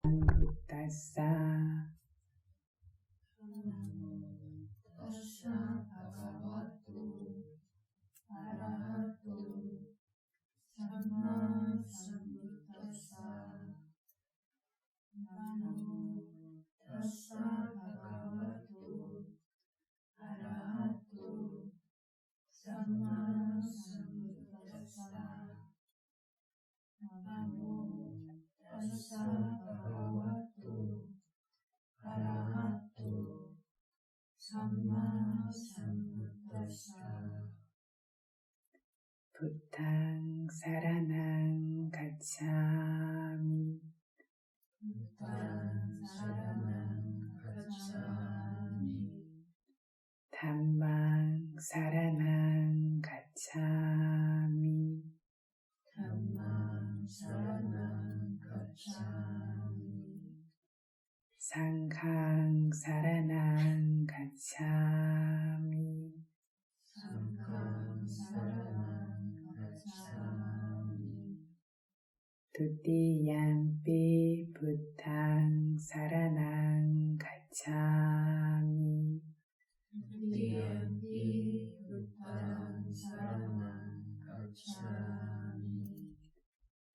부타사 나모타사 바가와토 아라하토 삼마삼부타사 나모타사 바가와토 아라하토 삼마삼부타사 나모타사 바가와토 아라하토 삼마삼부타사 부탕 사라낭 가차미 부탕 사라낭 가차미 담망 사라낭 가차미 담망 사라낭 가차미 상캉 사라낭 가차미 상캉 사라낭 가차미 두띠얌피 부탕 사라낭 가차미 두띠얌피 부탕 사라낭 가차미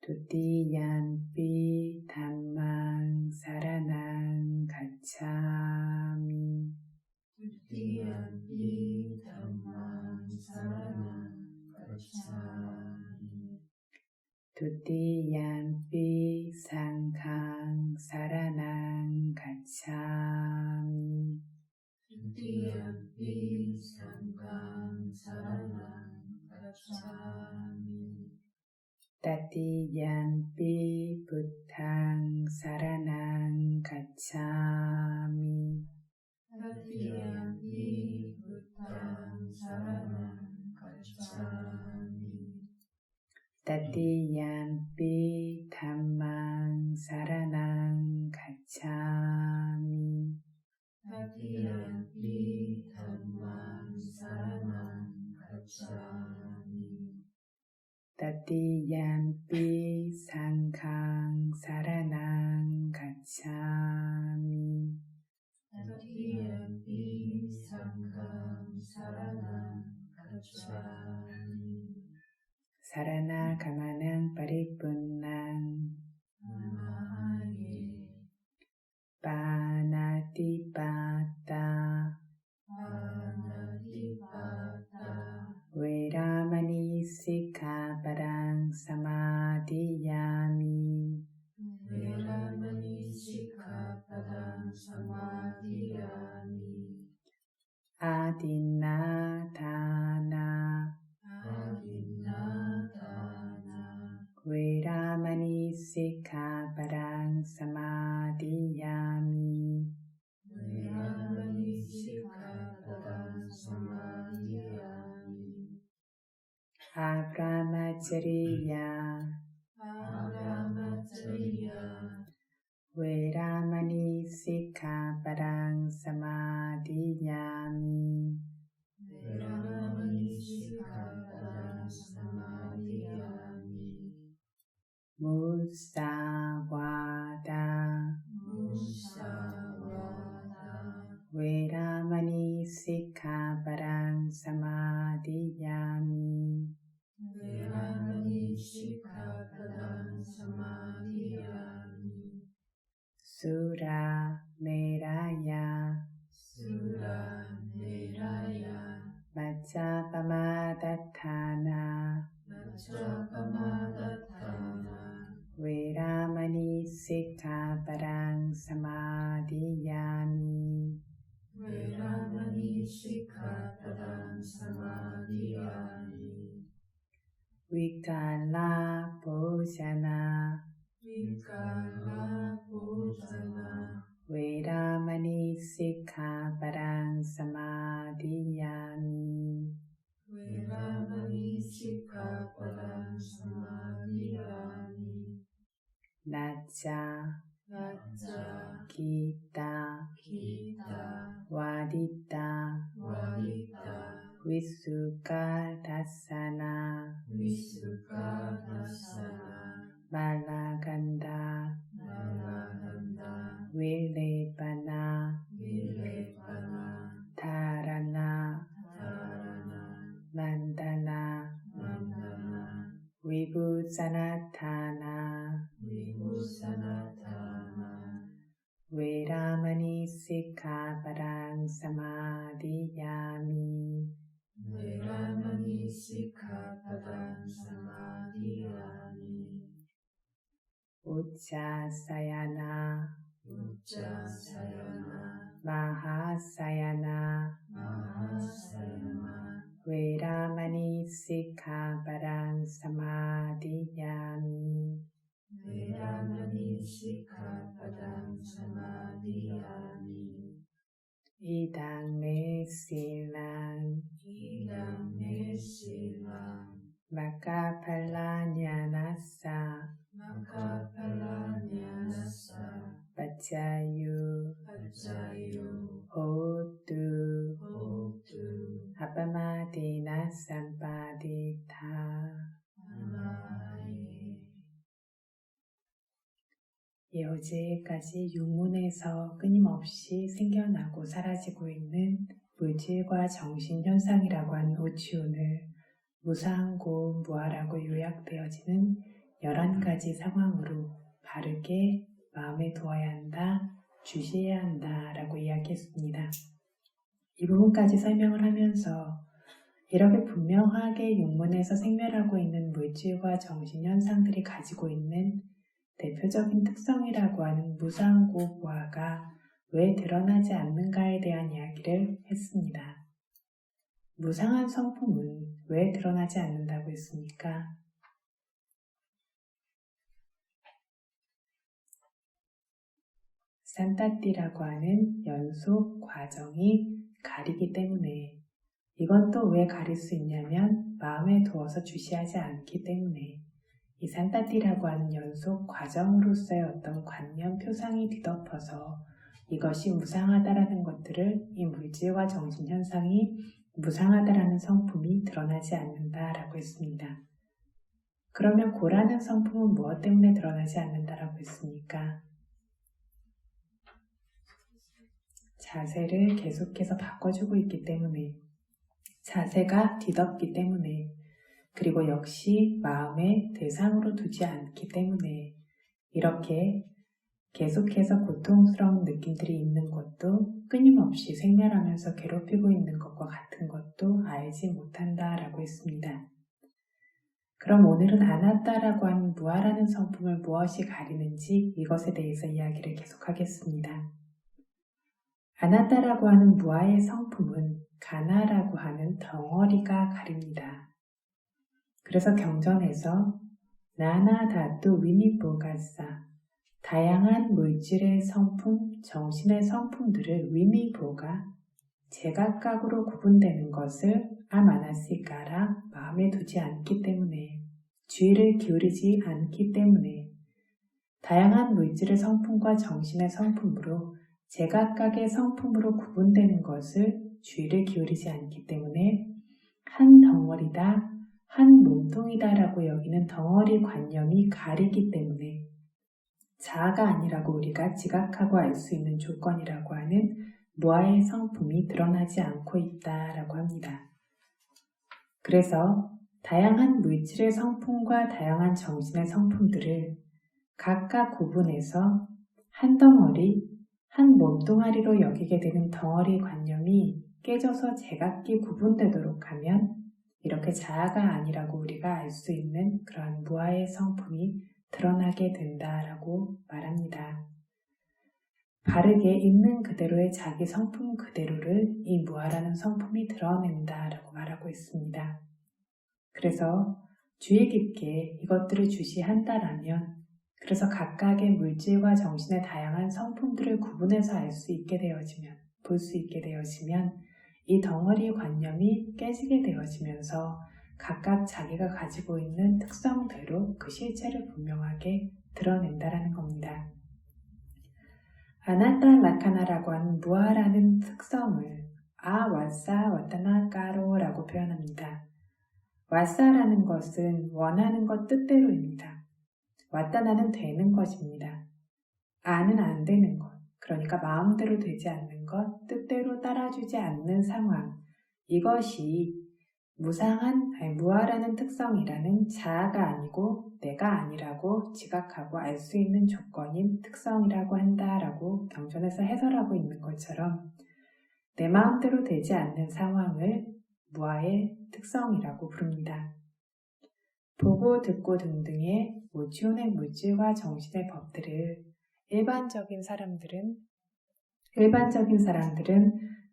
두띠얌피 담망 사라낭 가차미 두띠얌피 담망 사라낭 가차미 두띠얌피 상캉 사라낭 가차미 두띠얌피 상캉 사라낭 가차미 따띠얌피 부탕 사라낭 가차미 따띠얌피 부탕 사라낭 가차미 따띠얌피 담망 사라낭 가차미 따띠얌피 담망 사라낭 가차미 따띠얌피 상캉 사라낭 가차미 따띠얌피 상캉 사라낭 가차미 사라나 가마낭 파리뿐낭 나마하예 파나티파타 파나티파타 웨라마니 시카바랑 사마디야미 웨라마니 시카파당 사마디야미 아딘나다나 아딘나다나 웨라마니 시카바랑 사마디야미 웨라마니 시카파당 사마디야미 아브라마차리야 아브라마차리야 웨라마니 시카바랑 사마디야미 웨라마니 시카파당 사마디야미 무사와다 무사와다 웨라마니 시카바랑 사마디야미 웨라마니 시카파당 사마디야미 수라 메라야 수라 메라야 마차파마다타나 마차파마다타나 웨라마니 시카바랑 사마디야미 웨라마니 시카파당 사마디야미 위칼라 보샤나 위칼라 보자나 웨라마니 시카바랑 사마디야미 웨라마니 시카파당 사마디야미 나짜 나짜 기타 기타 와디타 와디타 위수카다사나 위수카다사나 말라간다 말라간다 Vilepana Vilepana Dharana Dharana Mandana Mandana Vibhusanatthana Vibhusanatthana Veramani Sikkhapadang Samadhiyami Veramani Sikkhapadang Samadhiyami Ujjasayana Ujjasayana Mahasayana Mahasayana Veramani Sikkhapadang Samadhiyami Veramani Sikkhapadang Samadhiyami Idang me silang Idam me silang Makkaphalanyanassa Makkaphalanyanassa Paccayu Paccayo Hotu Hotu Apamadina Sampadita. Amae. 어제까지 육문에서 끊임없이 생겨나고 사라지고 있는 물질과 정신현상이라고 하는 오치훈을 무상고 무아라고 요약되어지는 11가지 상황으로 바르게 마음에 두어야 한다, 주시해야 한다 라고 이야기했습니다. 이 부분까지 설명을 하면서 이렇게 분명하게 육문에서 생멸하고 있는 물질과 정신현상들이 가지고 있는 대표적인 특성이라고 하는 무상고 무아가 왜 드러나지 않는가에 대한 이야기를 했습니다. 무상한 성품은 왜 드러나지 않는다고 했습니까? 산타띠라고 하는 연속 과정이 가리기 때문에, 이건 또 왜 가릴 수 있냐면 마음에 두어서 주시하지 않기 때문에, 이 산타띠라고 하는 연속 과정으로서의 어떤 관념 표상이 뒤덮어서 이것이 무상하다라는 것들을, 이 물질과 정신현상이 무상하다라는 성품이 드러나지 않는다라고 했습니다. 그러면 고라는 성품은 무엇 때문에 드러나지 않는다라고 했습니까? 자세를 계속해서 바꿔주고 있기 때문에, 자세가 뒤덮기 때문에, 그리고 역시 마음의 대상으로 두지 않기 때문에 이렇게 계속해서 고통스러운 느낌들이 있는 것도 끊임없이 생멸하면서 괴롭히고 있는 것과 같은 것도 알지 못한다라고 했습니다. 그럼 오늘은 아나따라고 하는 무아라는 성품을 무엇이 가리는지 이것에 대해서 이야기를 계속하겠습니다. 아나따라고 하는 무아의 성품은 가나라고 하는 덩어리가 가립니다. 그래서 경전에서 나나다뚜 위미보가사, 다양한 물질의 성품, 정신의 성품들을 위미보가 제각각으로 구분되는 것을 아마나시까라 마음에 두지 않기 때문에, 주의를 기울이지 않기 때문에, 다양한 물질의 성품과 정신의 성품으로 제각각의 성품으로 구분되는 것을 주의를 기울이지 않기 때문에 한 덩어리다, 한 몸통이다라고 여기는 덩어리 관념이 가리기 때문에 자아가 아니라고 우리가 지각하고 알 수 있는 조건이라고 하는 무아의 성품이 드러나지 않고 있다라고 합니다. 그래서 다양한 물질의 성품과 다양한 정신의 성품들을 각각 구분해서 한 덩어리, 한 몸뚱아리로 여기게 되는 덩어리 관념이 깨져서 제각기 구분되도록 하면 이렇게 자아가 아니라고 우리가 알 수 있는 그러한 무아의 성품이 드러나게 된다라고 말합니다. 바르게 있는 그대로의 자기 성품 그대로를 이 무아라는 성품이 드러낸다라고 말하고 있습니다. 그래서 주의 깊게 이것들을 주시한다라면, 그래서 각각의 물질과 정신의 다양한 성품들을 구분해서 알 수 있게 되어지면, 볼 수 있게 되어지면 이 덩어리 관념이 깨지게 되어지면서 각각 자기가 가지고 있는 특성대로 그 실체를 분명하게 드러낸다라는 겁니다. 아나타 라카나라고 하는 무아라는 특성을 아와사 와타나까로라고 표현합니다. 와사라는 것은 원하는 것 뜻대로입니다. 와타나는 되는 것입니다. 아는 안 되는 것. 그러니까 마음대로 되지 않는 것, 뜻대로 따라주지 않는 상황, 이것이 무아라는 특성이라는 자아가 아니고 내가 아니라고 지각하고 알 수 있는 조건인 특성이라고 한다라고 경전에서 해설하고 있는 것처럼 내 마음대로 되지 않는 상황을 무아의 특성이라고 부릅니다. 보고 듣고 등등의 모치온의 물질과 정신의 법들을 일반적인 사람들은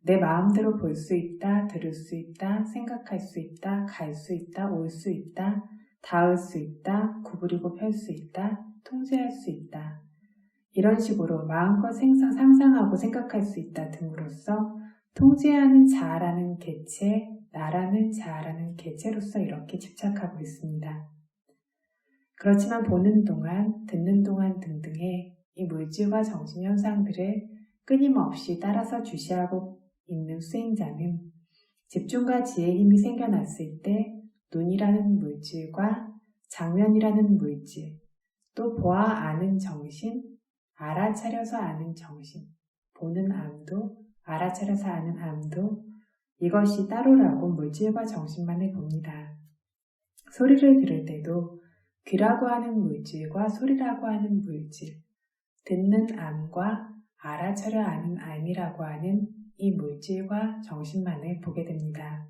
내 마음대로 볼 수 있다, 들을 수 있다, 생각할 수 있다, 갈 수 있다, 올 수 있다, 닿을 수 있다, 구부리고 펼 수 있다, 통제할 수 있다. 이런 식으로 마음껏 상상하고 생각할 수 있다 등으로써 통제하는 자아라는 개체, 나라는 자아라는 개체로서 이렇게 집착하고 있습니다. 그렇지만 보는 동안, 듣는 동안 등등의 이 물질과 정신 현상들을 끊임없이 따라서 주시하고 있는 수행자는 집중과 지혜의 힘이 생겨났을 때 눈이라는 물질과 장면이라는 물질, 또 보아 아는 정신, 알아차려서 아는 정신, 보는 암도, 알아차려서 아는 암도 이것이 따로라고 물질과 정신만을 봅니다. 소리를 들을 때도 귀라고 하는 물질과 소리라고 하는 물질, 듣는 암과 알아차려 아는 암이라고 하는 이 물질과 정신만을 보게 됩니다.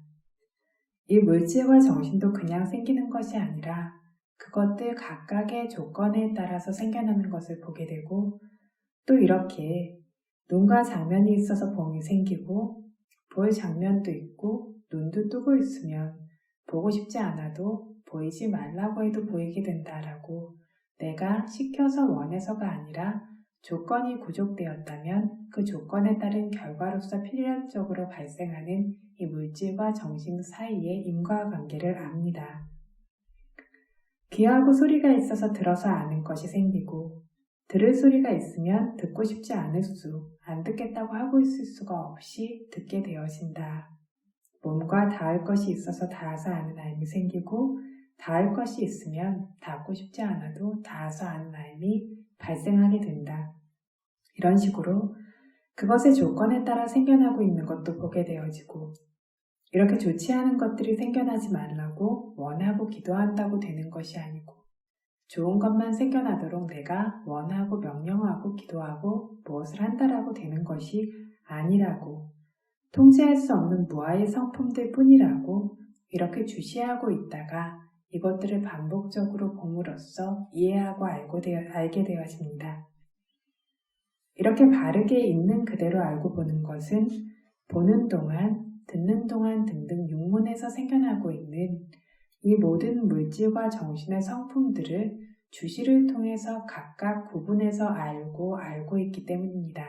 이 물질과 정신도 그냥 생기는 것이 아니라 그것들 각각의 조건에 따라서 생겨나는 것을 보게 되고 또 이렇게 눈과 장면이 있어서 봄이 생기고 볼 장면도 있고 눈도 뜨고 있으면 보고 싶지 않아도 보이지 말라고 해도 보이게 된다라고 내가 시켜서 원해서가 아니라 조건이 구족되었다면 그 조건에 따른 결과로서 필연적으로 발생하는 이 물질과 정신 사이의 인과관계를 압니다. 귀하고 소리가 있어서 들어서 아는 것이 생기고 들을 소리가 있으면 듣고 싶지 않을 안 듣겠다고 하고 있을 수가 없이 듣게 되어진다. 몸과 닿을 것이 있어서 닿아서 아는 알미 생기고 닿을 것이 있으면 닿고 싶지 않아도 닿아서 아는 알미 발생하게 된다. 이런 식으로 그것의 조건에 따라 생겨나고 있는 것도 보게 되어지고 이렇게 좋지 않은 것들이 생겨나지 말라고 원하고 기도한다고 되는 것이 아니고 좋은 것만 생겨나도록 내가 원하고 명령하고 기도하고 무엇을 한다라고 되는 것이 아니라고 통제할 수 없는 무아의 성품들 뿐이라고 이렇게 주시하고 있다가 이것들을 반복적으로 봄으로써 이해하고 알게 되어집니다. 이렇게 바르게 있는 그대로 알고 보는 것은 보는 동안, 듣는 동안 등등 육문에서 생겨나고 있는 이 모든 물질과 정신의 성품들을 주시를 통해서 각각 구분해서 알고 있기 때문입니다.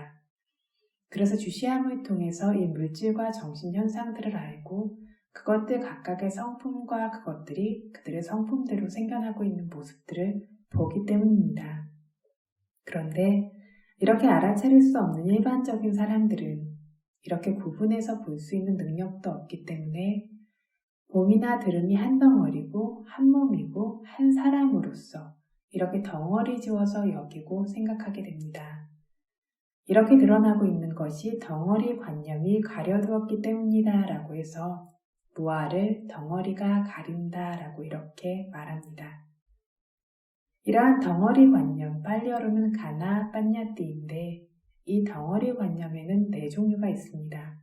그래서 주시함을 통해서 이 물질과 정신 현상들을 알고 그것들 각각의 성품과 그것들이 그들의 성품대로 생겨나고 있는 모습들을 보기 때문입니다. 그런데 이렇게 알아차릴 수 없는 일반적인 사람들은 이렇게 구분해서 볼 수 있는 능력도 없기 때문에 봄이나 들음이 한 덩어리고 한 몸이고 한 사람으로서 이렇게 덩어리 지어서 여기고 생각하게 됩니다. 이렇게 드러나고 있는 것이 덩어리 관념이 가려두었기 때문이다 라고 해서 무아를 덩어리가 가린다 라고 이렇게 말합니다. 이러한 덩어리 관념, 빨리어로는 가나 빠냐띠인데 이 덩어리 관념에는 4종류가 있습니다.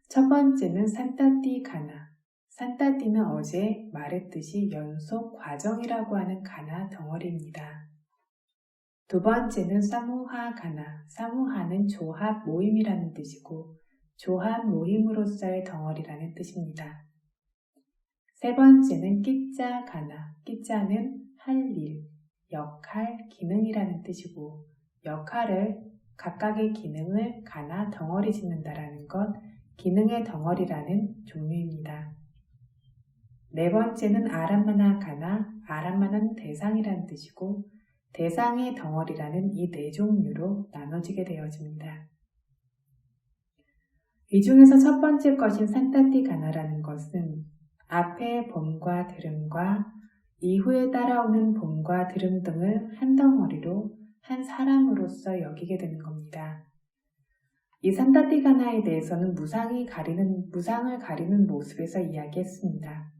첫 번째는 산따띠 가나. 산따띠는 어제 말했듯이 연속 과정이라고 하는 가나 덩어리입니다. 두 번째는 사무하 가나. 사무하는 조합 모임이라는 뜻이고 조합 모임으로서의 덩어리라는 뜻입니다. 세 번째는 끼짜 가나. 끼짜는 할 일, 역할, 기능이라는 뜻이고 역할을 각각의 기능을 가나 덩어리 짓는다라는 것, 기능의 덩어리라는 종류입니다. 네 번째는 아람마나 가나, 아람마는 대상이라는 뜻이고 대상의 덩어리라는 이 4종류로 나눠지게 되어집니다. 이 중에서 첫 번째 것인 산따띠 가나라는 것은 앞에 봄과 들음과 이후에 따라오는 봄과 들음 등을 한 덩어리로 한 사람으로서 여기게 되는 겁니다. 이 산타티가나에 대해서는 무상을 가리는 모습에서 이야기했습니다.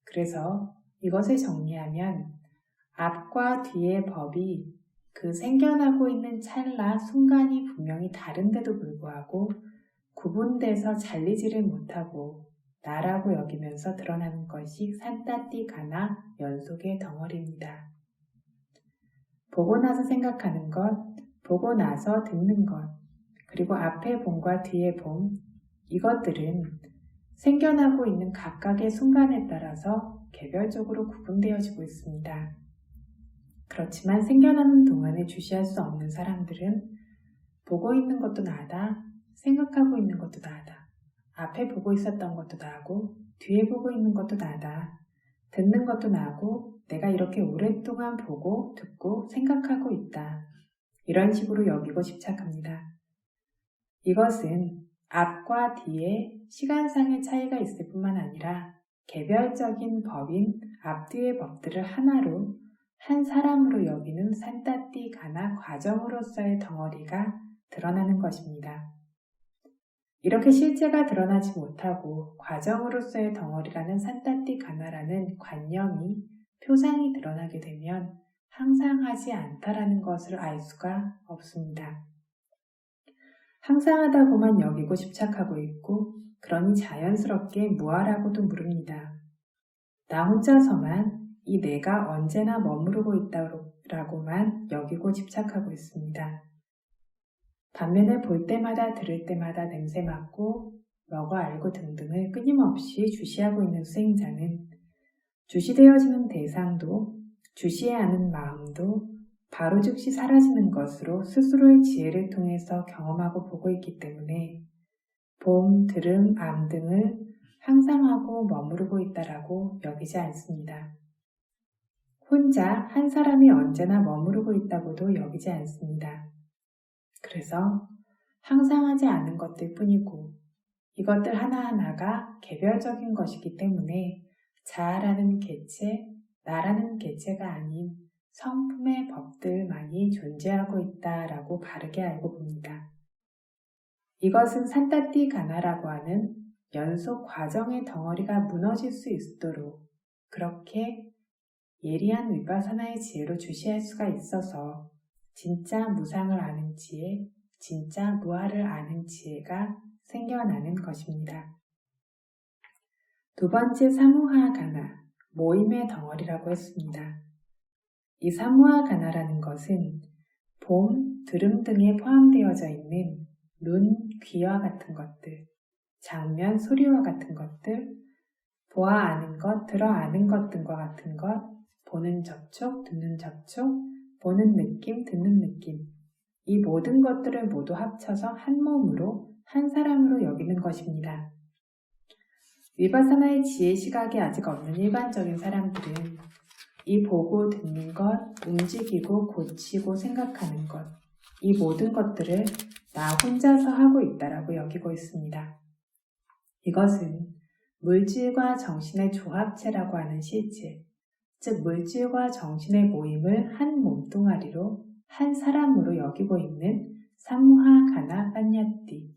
그래서 이것을 정리하면 앞과 뒤의 법이 그 생겨나고 있는 찰나 순간이 분명히 다른데도 불구하고 구분돼서 잘리지를 못하고 나라고 여기면서 드러나는 것이 산타티가나 연속의 덩어리입니다. 보고 나서 생각하는 것, 보고 나서 듣는 것, 그리고 앞의 봄과 뒤의 봄, 이것들은 생겨나고 있는 각각의 순간에 따라서 개별적으로 구분되어지고 있습니다. 그렇지만 생겨나는 동안에 주시할 수 없는 사람들은 보고 있는 것도 나다, 생각하고 있는 것도 나다, 앞에 보고 있었던 것도 나고 뒤에 보고 있는 것도 나다, 듣는 것도 나고 내가 이렇게 오랫동안 보고 듣고 생각하고 있다. 이런 식으로 여기고 집착합니다. 이것은 앞과 뒤에 시간상의 차이가 있을 뿐만 아니라 개별적인 법인 앞뒤의 법들을 하나로 한 사람으로 여기는 산타티가나 과정으로서의 덩어리가 드러나는 것입니다. 이렇게 실제가 드러나지 못하고 과정으로서의 덩어리라는 산타티가나라는 관념이 표상이 드러나게 되면 항상하지 않다라는 것을 알 수가 없습니다. 항상하다고만 여기고 집착하고 있고 그러니 자연스럽게 무아라고도 물읍니다. 나 혼자서만 이 내가 언제나 머무르고 있다라고만 여기고 집착하고 있습니다. 반면에 볼 때마다 들을 때마다 냄새 맡고 먹어 알고 등등을 끊임없이 주시하고 있는 수행자는 주시되어지는 대상도 주시해야 하는 마음도 바로 즉시 사라지는 것으로 스스로의 지혜를 통해서 경험하고 보고 있기 때문에 봄, 들음, 암 등을 항상하고 머무르고 있다라고 여기지 않습니다. 혼자 한 사람이 언제나 머무르고 있다고도 여기지 않습니다. 그래서 항상하지 않은 것들 뿐이고 이것들 하나하나가 개별적인 것이기 때문에 자아라는 개체, 나라는 개체가 아닌 성품의 법들만이 존재하고 있다라고 바르게 알고 봅니다. 이것은 산타티가나라고 하는 연속 과정의 덩어리가 무너질 수 있도록 그렇게 예리한 위파사나의 지혜로 주시할 수가 있어서 진짜 무상을 아는 지혜, 진짜 무아를 아는 지혜가 생겨나는 것입니다. 두 번째 사무하가나, 모임의 덩어리라고 했습니다. 이 사무하가나라는 것은 봄, 들음 등에 포함되어져 있는 눈, 귀와 같은 것들, 장면, 소리와 같은 것들, 보아 아는 것, 들어 아는 것 등과 같은 것, 보는 접촉, 듣는 접촉, 보는 느낌, 듣는 느낌, 이 모든 것들을 모두 합쳐서 한 몸으로, 한 사람으로 여기는 것입니다. 위파사나의 지혜 시각이 아직 없는 일반적인 사람들은 이 보고 듣는 것, 움직이고 고치고 생각하는 것, 이 모든 것들을 나 혼자서 하고 있다라고 여기고 있습니다. 이것은 물질과 정신의 조합체라고 하는 실체, 즉 물질과 정신의 모임을 한 몸뚱아리로 한 사람으로 여기고 있는 사무하가나 판야띠,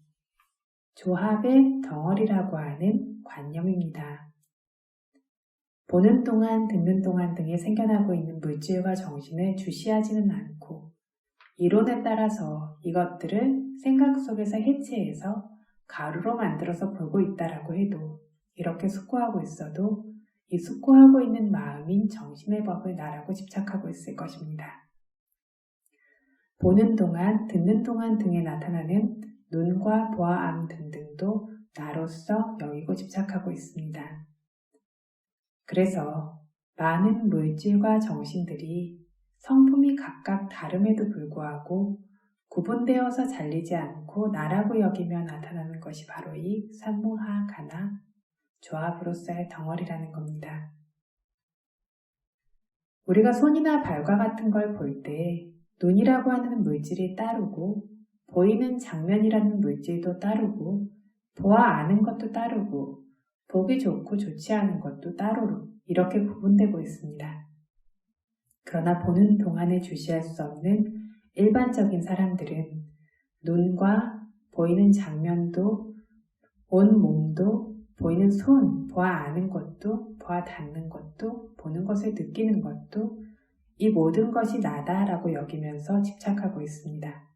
조합의 덩어리라고 하는 관념입니다. 보는 동안, 듣는 동안 등에 생겨나고 있는 물질과 정신을 주시하지는 않고 이론에 따라서 이것들을 생각 속에서 해체해서 가루로 만들어서 보고 있다라고 해도 이렇게 숙고하고 있어도 이 숙고하고 있는 마음인 정신의 법을 나라고 집착하고 있을 것입니다. 보는 동안, 듣는 동안 등에 나타나는 눈과 보아, 암 등등도 나로서 여기고 집착하고 있습니다. 그래서 많은 물질과 정신들이 성품이 각각 다름에도 불구하고 구분되어서 잘리지 않고 나라고 여기며 나타나는 것이 바로 이 사무하가나, 조합으로서의 덩어리라는 겁니다. 우리가 손이나 발과 같은 걸 볼 때 눈이라고 하는 물질이 따르고 보이는 장면이라는 물질도 따르고 보아 아는 것도 따르고 보기 좋고 좋지 않은 것도 따로 이렇게 구분되고 있습니다. 그러나 보는 동안에 주시할 수 없는 일반적인 사람들은 눈과 보이는 장면도, 온 몸도, 보이는 손, 보아 아는 것도, 보아 닿는 것도, 보는 것을 느끼는 것도 이 모든 것이 나다라고 여기면서 집착하고 있습니다.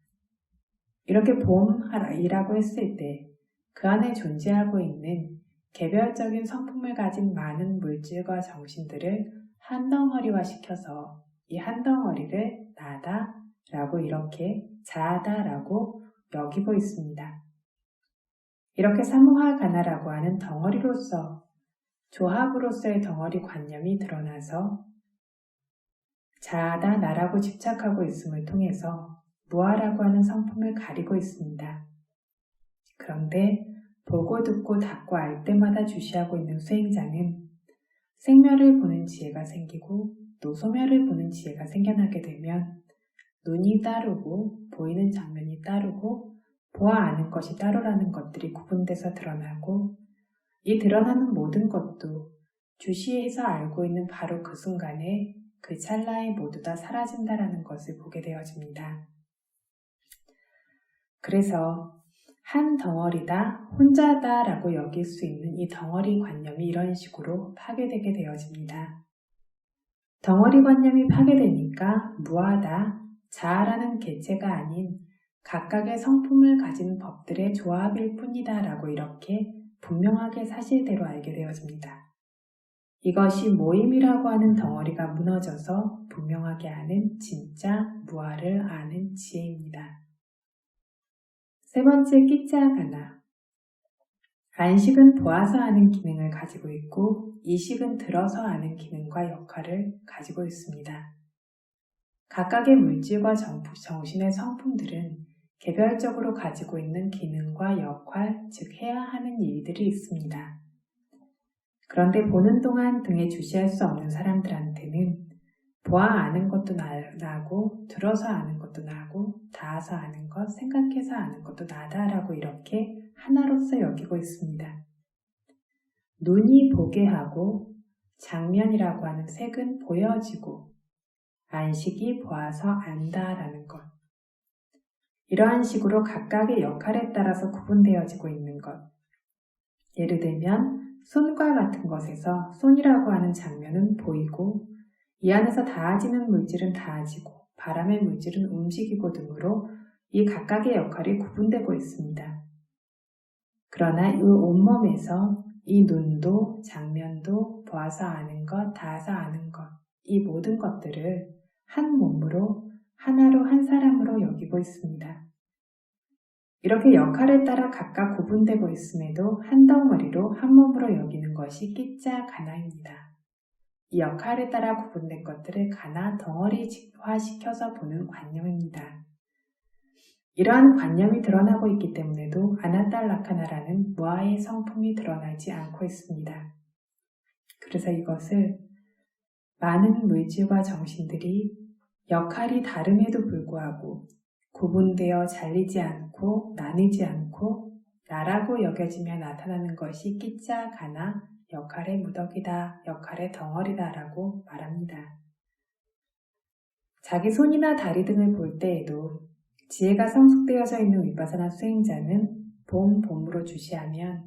이렇게 봄이라고 했을 때 그 안에 존재하고 있는 개별적인 성품을 가진 많은 물질과 정신들을 한 덩어리화 시켜서 이 한 덩어리를 나다라고 이렇게 자아다라고 여기고 있습니다. 이렇게 사무하가나라고 하는 덩어리로서, 조합으로서의 덩어리 관념이 드러나서 자아다, 나라고 집착하고 있음을 통해서 무아라고 하는 성품을 가리고 있습니다. 그런데 보고 듣고 닦고 알 때마다 주시하고 있는 수행자는 생멸을 보는 지혜가 생기고 또 소멸을 보는 지혜가 생겨나게 되면 눈이 따르고 보이는 장면이 따르고 보아 아는 것이 따로라는 것들이 구분돼서 드러나고 이 드러나는 모든 것도 주시에서 알고 있는 바로 그 순간에 그 찰나에 모두 다 사라진다라는 것을 보게 되어집니다. 그래서 한 덩어리다, 혼자다 라고 여길 수 있는 이 덩어리 관념이 이런 식으로 파괴되게 되어집니다. 덩어리 관념이 파괴되니까 무아다, 자아라는 개체가 아닌 각각의 성품을 가진 법들의 조합일 뿐이다 라고 이렇게 분명하게 사실대로 알게 되어집니다. 이것이 모임이라고 하는 덩어리가 무너져서 분명하게 아는 진짜 무아를 아는 지혜입니다. 세 번째 끼짜가나. 안식은 보아서 아는 기능을 가지고 있고 이식은 들어서 아는 기능과 역할을 가지고 있습니다. 각각의 물질과 정신의 성품들은 개별적으로 가지고 있는 기능과 역할, 즉 해야 하는 일들이 있습니다. 그런데 보는 동안 등에 주시할 수 없는 사람들한테는 보아 아는 것도 나고 들어서 아는 것도 나고 닿아서 아는 것, 생각해서 아는 것도 나다라고 이렇게 하나로서 여기고 있습니다. 눈이 보게 하고 장면이라고 하는 색은 보여지고 안식이 보아서 안다라는 것. 이러한 식으로 각각의 역할에 따라서 구분되어지고 있는 것. 예를 들면 손과 같은 것에서 손이라고 하는 장면은 보이고 이 안에서 닿아지는 물질은 닿아지고 바람의 물질은 움직이고 등으로 이 각각의 역할이 구분되고 있습니다. 그러나 이 온몸에서 이 눈도 장면도 보아서 아는 것, 닿아서 아는 것, 이 모든 것들을 한 몸으로 하나로 한 사람으로 여기고 있습니다. 이렇게 역할에 따라 각각 구분되고 있음에도 한 덩어리로 한 몸으로 여기는 것이 끼짜 가나입니다. 이 역할에 따라 구분된 것들을 가나 덩어리화시켜서 보는 관념입니다. 이러한 관념이 드러나고 있기 때문에도 아나탈라카나라는 무아의 성품이 드러나지 않고 있습니다. 그래서 이것을 많은 물질과 정신들이 역할이 다름에도 불구하고 구분되어 잘리지 않고 나뉘지 않고 나라고 여겨지며 나타나는 것이 끼짜 가나 역할의 무덕이다, 역할의 덩어리다 라고 말합니다. 자기 손이나 다리 등을 볼 때에도 지혜가 성숙되어져 있는 위파사나 수행자는 봄으로 주시하면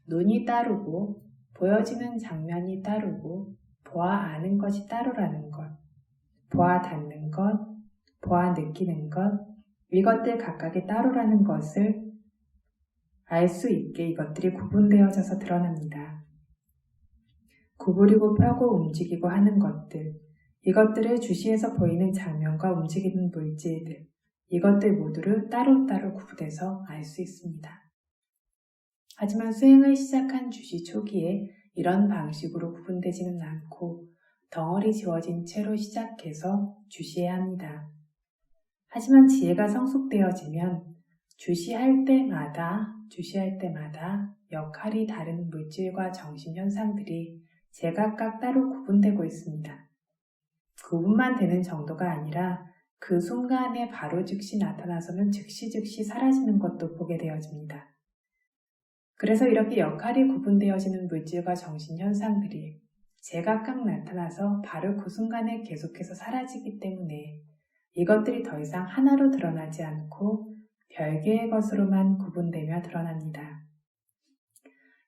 눈이 따르고 보여지는 장면이 따르고 보아 아는 것이 따로라는 것, 보아 닿는 것, 보아 느끼는 것, 이것들 각각이 따로라는 것을 알 수 있게 이것들이 구분되어져서 드러납니다. 구부리고 펴고 움직이고 하는 것들, 이것들을 주시에서 보이는 장면과 움직이는 물질들, 이것들 모두를 따로따로 구분해서 알 수 있습니다. 하지만 수행을 시작한 주시 초기에 이런 방식으로 구분되지는 않고 덩어리 지워진 채로 시작해서 주시해야 합니다. 하지만 지혜가 성숙되어지면 주시할 때마다 역할이 다른 물질과 정신 현상들이 제각각 따로 구분되고 있습니다. 구분만 되는 정도가 아니라 그 순간에 바로 즉시 나타나서는 즉시 사라지는 것도 보게 되어집니다. 그래서 이렇게 역할이 구분되어지는 물질과 정신 현상들이 제각각 나타나서 바로 그 순간에 계속해서 사라지기 때문에 이것들이 더 이상 하나로 드러나지 않고 별개의 것으로만 구분되며 드러납니다.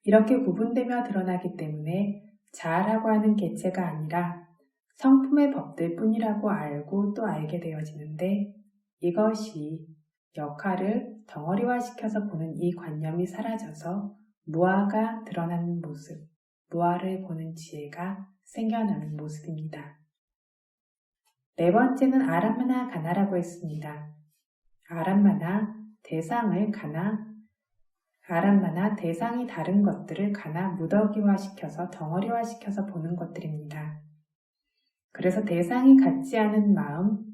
이렇게 구분되며 드러나기 때문에 자아라고 하는 개체가 아니라 성품의 법들 뿐이라고 알고 또 알게 되어지는데, 이것이 역할을 덩어리화시켜서 보는 이 관념이 사라져서 무아가 드러나는 모습, 무아를 보는 지혜가 생겨나는 모습입니다. 네 번째는 아람마나 가나라고 했습니다. 아람마나 대상을 가나, 아람마나 대상이 다른 것들을 가나 무더기화시켜서 덩어리화시켜서 보는 것들입니다. 그래서 대상이 같지 않은 마음,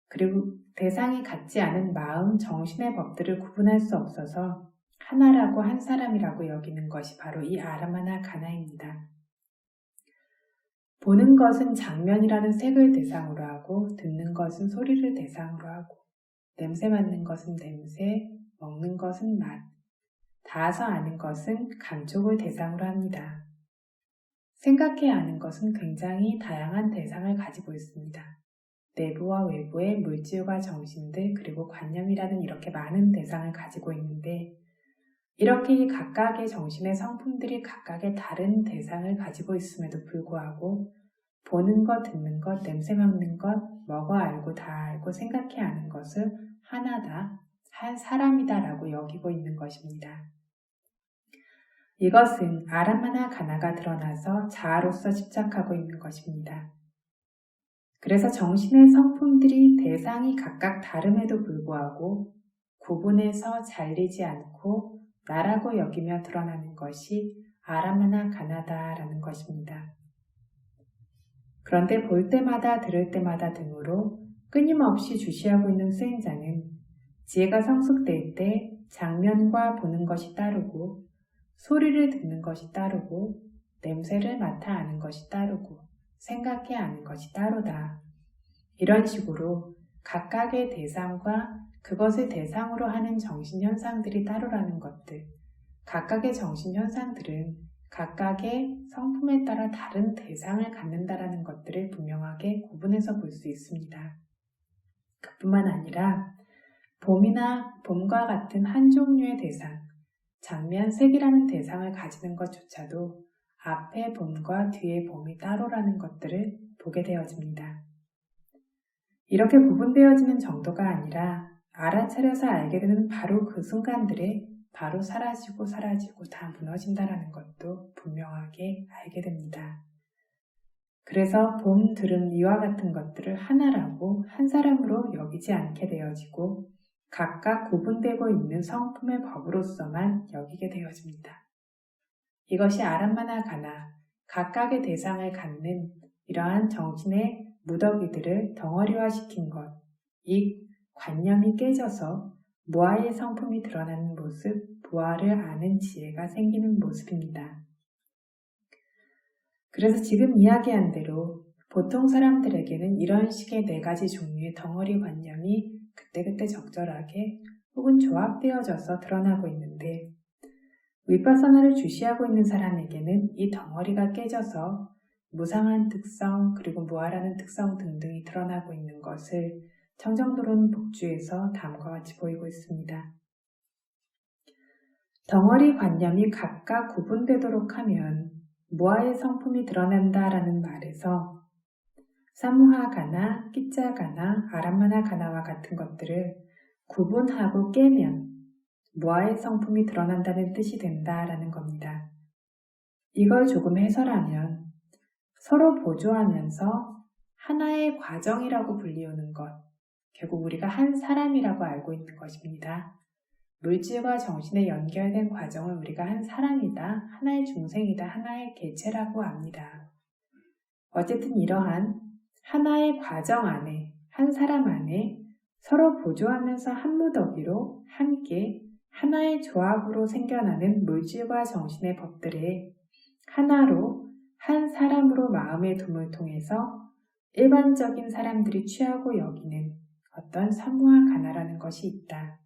그리고 대상이 같지 않은 마음, 정신의 법들을 구분할 수 없어서 하나라고 한 사람이라고 여기는 것이 바로 이 아람마나 가나입니다. 보는 것은 장면이라는 색을 대상으로 하고, 듣는 것은 소리를 대상으로 하고, 냄새 맡는 것은 냄새, 먹는 것은 맛, 닿아서 아는 것은 감촉을 대상으로 합니다. 생각해 아는 것은 굉장히 다양한 대상을 가지고 있습니다. 내부와 외부의 물질과 정신들, 그리고 관념이라는 이렇게 많은 대상을 가지고 있는데, 이렇게 이 각각의 정신의 성품들이 각각의 다른 대상을 가지고 있음에도 불구하고 보는 것, 듣는 것, 냄새 맡는 것, 먹어 알고 다 알고 생각해 아는 것을 하나다, 한 사람이다 라고 여기고 있는 것입니다. 이것은 아람마나 가나가 드러나서 자아로서 집착하고 있는 것입니다. 그래서 정신의 성품들이 대상이 각각 다름에도 불구하고 구분해서 잘리지 않고 나라고 여기며 드러나는 것이 아람마나 가나다라는 것입니다. 그런데 볼 때마다 들을 때마다 등으로 끊임없이 주시하고 있는 수행자는 지혜가 성숙될 때 장면과 보는 것이 따르고, 소리를 듣는 것이 따르고, 냄새를 맡아 아는 것이 따르고, 생각해 아는 것이 따르다. 이런 식으로 각각의 대상과 그것을 대상으로 하는 정신현상들이 따르라는 것들, 각각의 정신현상들은 각각의 성품에 따라 다른 대상을 갖는다라는 것들을 분명하게 구분해서 볼 수 있습니다. 그뿐만 아니라 봄과 같은 한 종류의 대상, 장면, 색이라는 대상을 가지는 것조차도 앞에 봄과 뒤에 봄이 따로라는 것들을 보게 되어집니다. 이렇게 구분되어지는 정도가 아니라 알아차려서 알게 되는 바로 그 순간들에 바로 사라지고 다 무너진다라는 것도 분명하게 알게 됩니다. 그래서 봄, 들음, 이와 같은 것들을 하나라고 한 사람으로 여기지 않게 되어지고 각각 구분되고 있는 성품의 법으로서만 여기게 되어집니다. 이것이 아람마나 가나, 각각의 대상을 갖는 이러한 정신의 무더기들을 덩어리화시킨 것, 이 관념이 깨져서 무아의 성품이 드러나는 모습, 무아를 아는 지혜가 생기는 모습입니다. 그래서 지금 이야기한 대로 보통 사람들에게는 이런 식의 네 가지 종류의 덩어리 관념이 그때그때 적절하게 혹은 조합되어져서 드러나고 있는데, 위파사나를 주시하고 있는 사람에게는 이 덩어리가 깨져서 무상한 특성, 그리고 무아라는 특성 등등이 드러나고 있는 것을 청정도론 복주에서 다음과 같이 보이고 있습니다. 덩어리 관념이 각각 구분되도록 하면 무아의 성품이 드러난다라는 말에서 사무하가나, 끼짜가나, 아람마나 가나와 같은 것들을 구분하고 깨면 무아의 성품이 드러난다는 뜻이 된다라는 겁니다. 이걸 조금 해설하면 서로 보조하면서 하나의 과정이라고 불리우는 것, 결국 우리가 한 사람이라고 알고 있는 것입니다. 물질과 정신의 연결된 과정을 우리가 한 사람이다, 하나의 중생이다, 하나의 개체라고 압니다. 어쨌든 이러한 하나의 과정 안에, 한 사람 안에 서로 보조하면서 한 무더기로 함께 하나의 조합으로 생겨나는 물질과 정신의 법들에 하나로 한 사람으로 마음의 둠을 통해서 일반적인 사람들이 취하고 여기는 어떤 사무와 가나라는 것이 있다.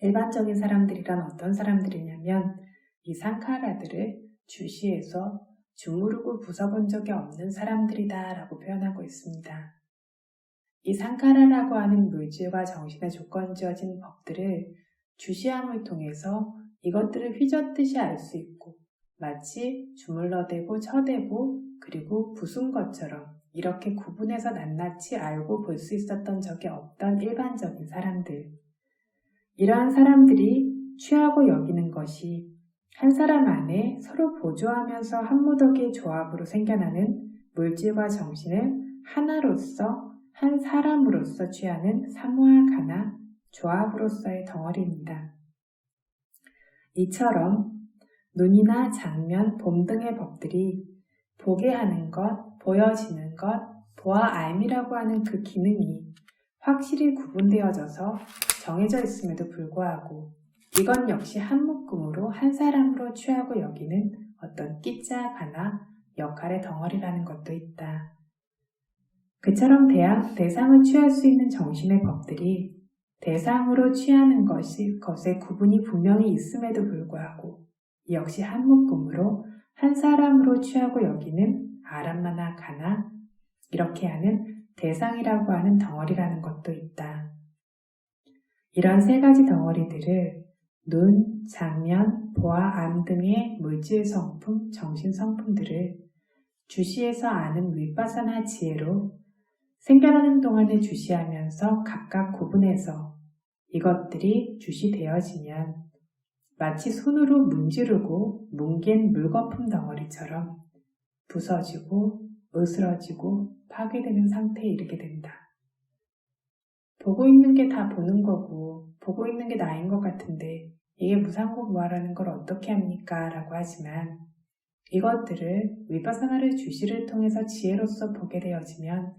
일반적인 사람들이란 어떤 사람들이냐면 이 상카라들을 주시해서 주무르고 부숴본 적이 없는 사람들이다 라고 표현하고 있습니다. 이 상카라라고 하는 물질과 정신의 조건 지어진 법들을 주시함을 통해서 이것들을 휘젓듯이 알 수 있고 마치 주물러대고 쳐대고 그리고 부순 것처럼 이렇게 구분해서 낱낱이 알고 볼 수 있었던 적이 없던 일반적인 사람들. 이러한 사람들이 취하고 여기는 것이 한 사람 안에 서로 보조하면서 한 무더기의 조합으로 생겨나는 물질과 정신을 하나로서 한 사람으로서 취하는 사무와 가나 조합으로서의 덩어리입니다. 이처럼 눈이나 장면, 봄 등의 법들이 보게 하는 것, 보여지는 것, 보아 알미라고 하는 그 기능이 확실히 구분되어져서 정해져 있음에도 불구하고 이건 역시 한 묶음으로 한 사람으로 취하고 여기는 어떤 끼자 가나 역할의 덩어리라는 것도 있다. 그처럼 대상을 취할 수 있는 정신의 법들이 대상으로 취하는 것의 구분이 분명히 있음에도 불구하고 역시 한 묶음으로 한 사람으로 취하고 여기는 아람마나 가나 이렇게 하는 대상이라고 하는 덩어리라는 것도 있다. 이런 세 가지 덩어리들을 눈, 장면, 보아, 암 등의 물질 성품, 정신 성품들을 주시에서 아는 윗바사나 지혜로 생겨나는 동안에 주시하면서 각각 구분해서 이것들이 주시되어지면 마치 손으로 문지르고 뭉갠 물거품 덩어리처럼 부서지고 으스러지고 파괴되는 상태에 이르게 된다. 보고 있는 게 다 보는 거고 보고 있는 게 나인 것 같은데 이게 무상고무아라는 걸 어떻게 합니까? 라고 하지만 이것들을 위파사나를 주시를 통해서 지혜로서 보게 되어지면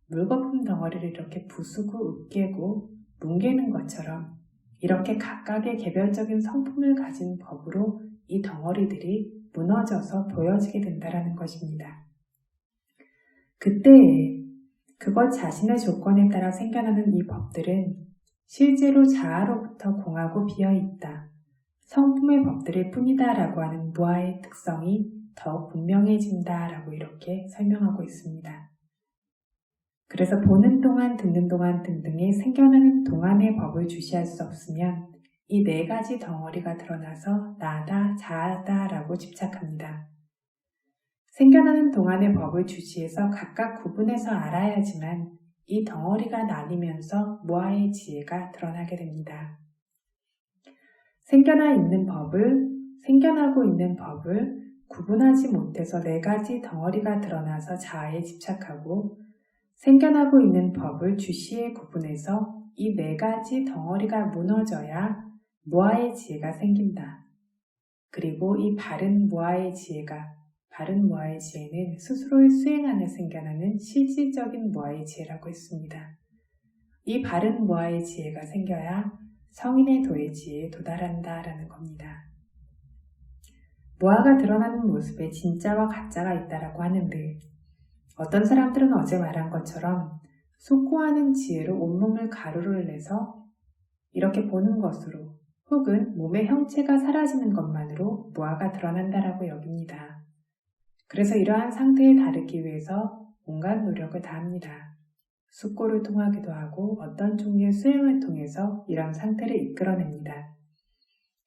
물거품 덩어리를 이렇게 부수고 으깨고 뭉개는 것처럼 이렇게 각각의 개별적인 성품을 가진 법으로 이 덩어리들이 무너져서 보여지게 된다는 것입니다. 그때에 그것 자신의 조건에 따라 생겨나는 이 법들은 실제로 자아로부터 공하고 비어있다. 성품의 법들일 뿐이다 라고 하는 무아의 특성이 더욱 분명해진다 라고 이렇게 설명하고 있습니다. 그래서 보는 동안, 듣는 동안 등등의 생겨나는 동안의 법을 주시할 수 없으면 이 네 가지 덩어리가 드러나서 나다, 자아다 라고 집착합니다. 생겨나는 동안의 법을 주시해서 각각 구분해서 알아야지만 이 덩어리가 나뉘면서 무아의 지혜가 드러나게 됩니다. 생겨나고 있는 법을 구분하지 못해서 네 가지 덩어리가 드러나서 자아에 집착하고 생겨나고 있는 법을 주시에 구분해서 이 네 가지 덩어리가 무너져야 무아의 지혜가 생긴다. 그리고 이 바른 무아의 지혜는 스스로의 수행 안에 생겨나는 실질적인 무아의 지혜라고 했습니다. 이 바른 무아의 지혜가 생겨야 성인의 도의 지혜에 도달한다라는 겁니다. 무아가 드러나는 모습에 진짜와 가짜가 있다라고 하는데 어떤 사람들은 어제 말한 것처럼 속고하는 지혜로 온몸을 가루를 내서 이렇게 보는 것으로 혹은 몸의 형체가 사라지는 것만으로 무아가 드러난다라고 여깁니다. 그래서 이러한 상태에 다르기 위해서 온갖 노력을 다합니다. 숙고를 통하기도 하고 어떤 종류의 수행을 통해서 이런 상태를 이끌어냅니다.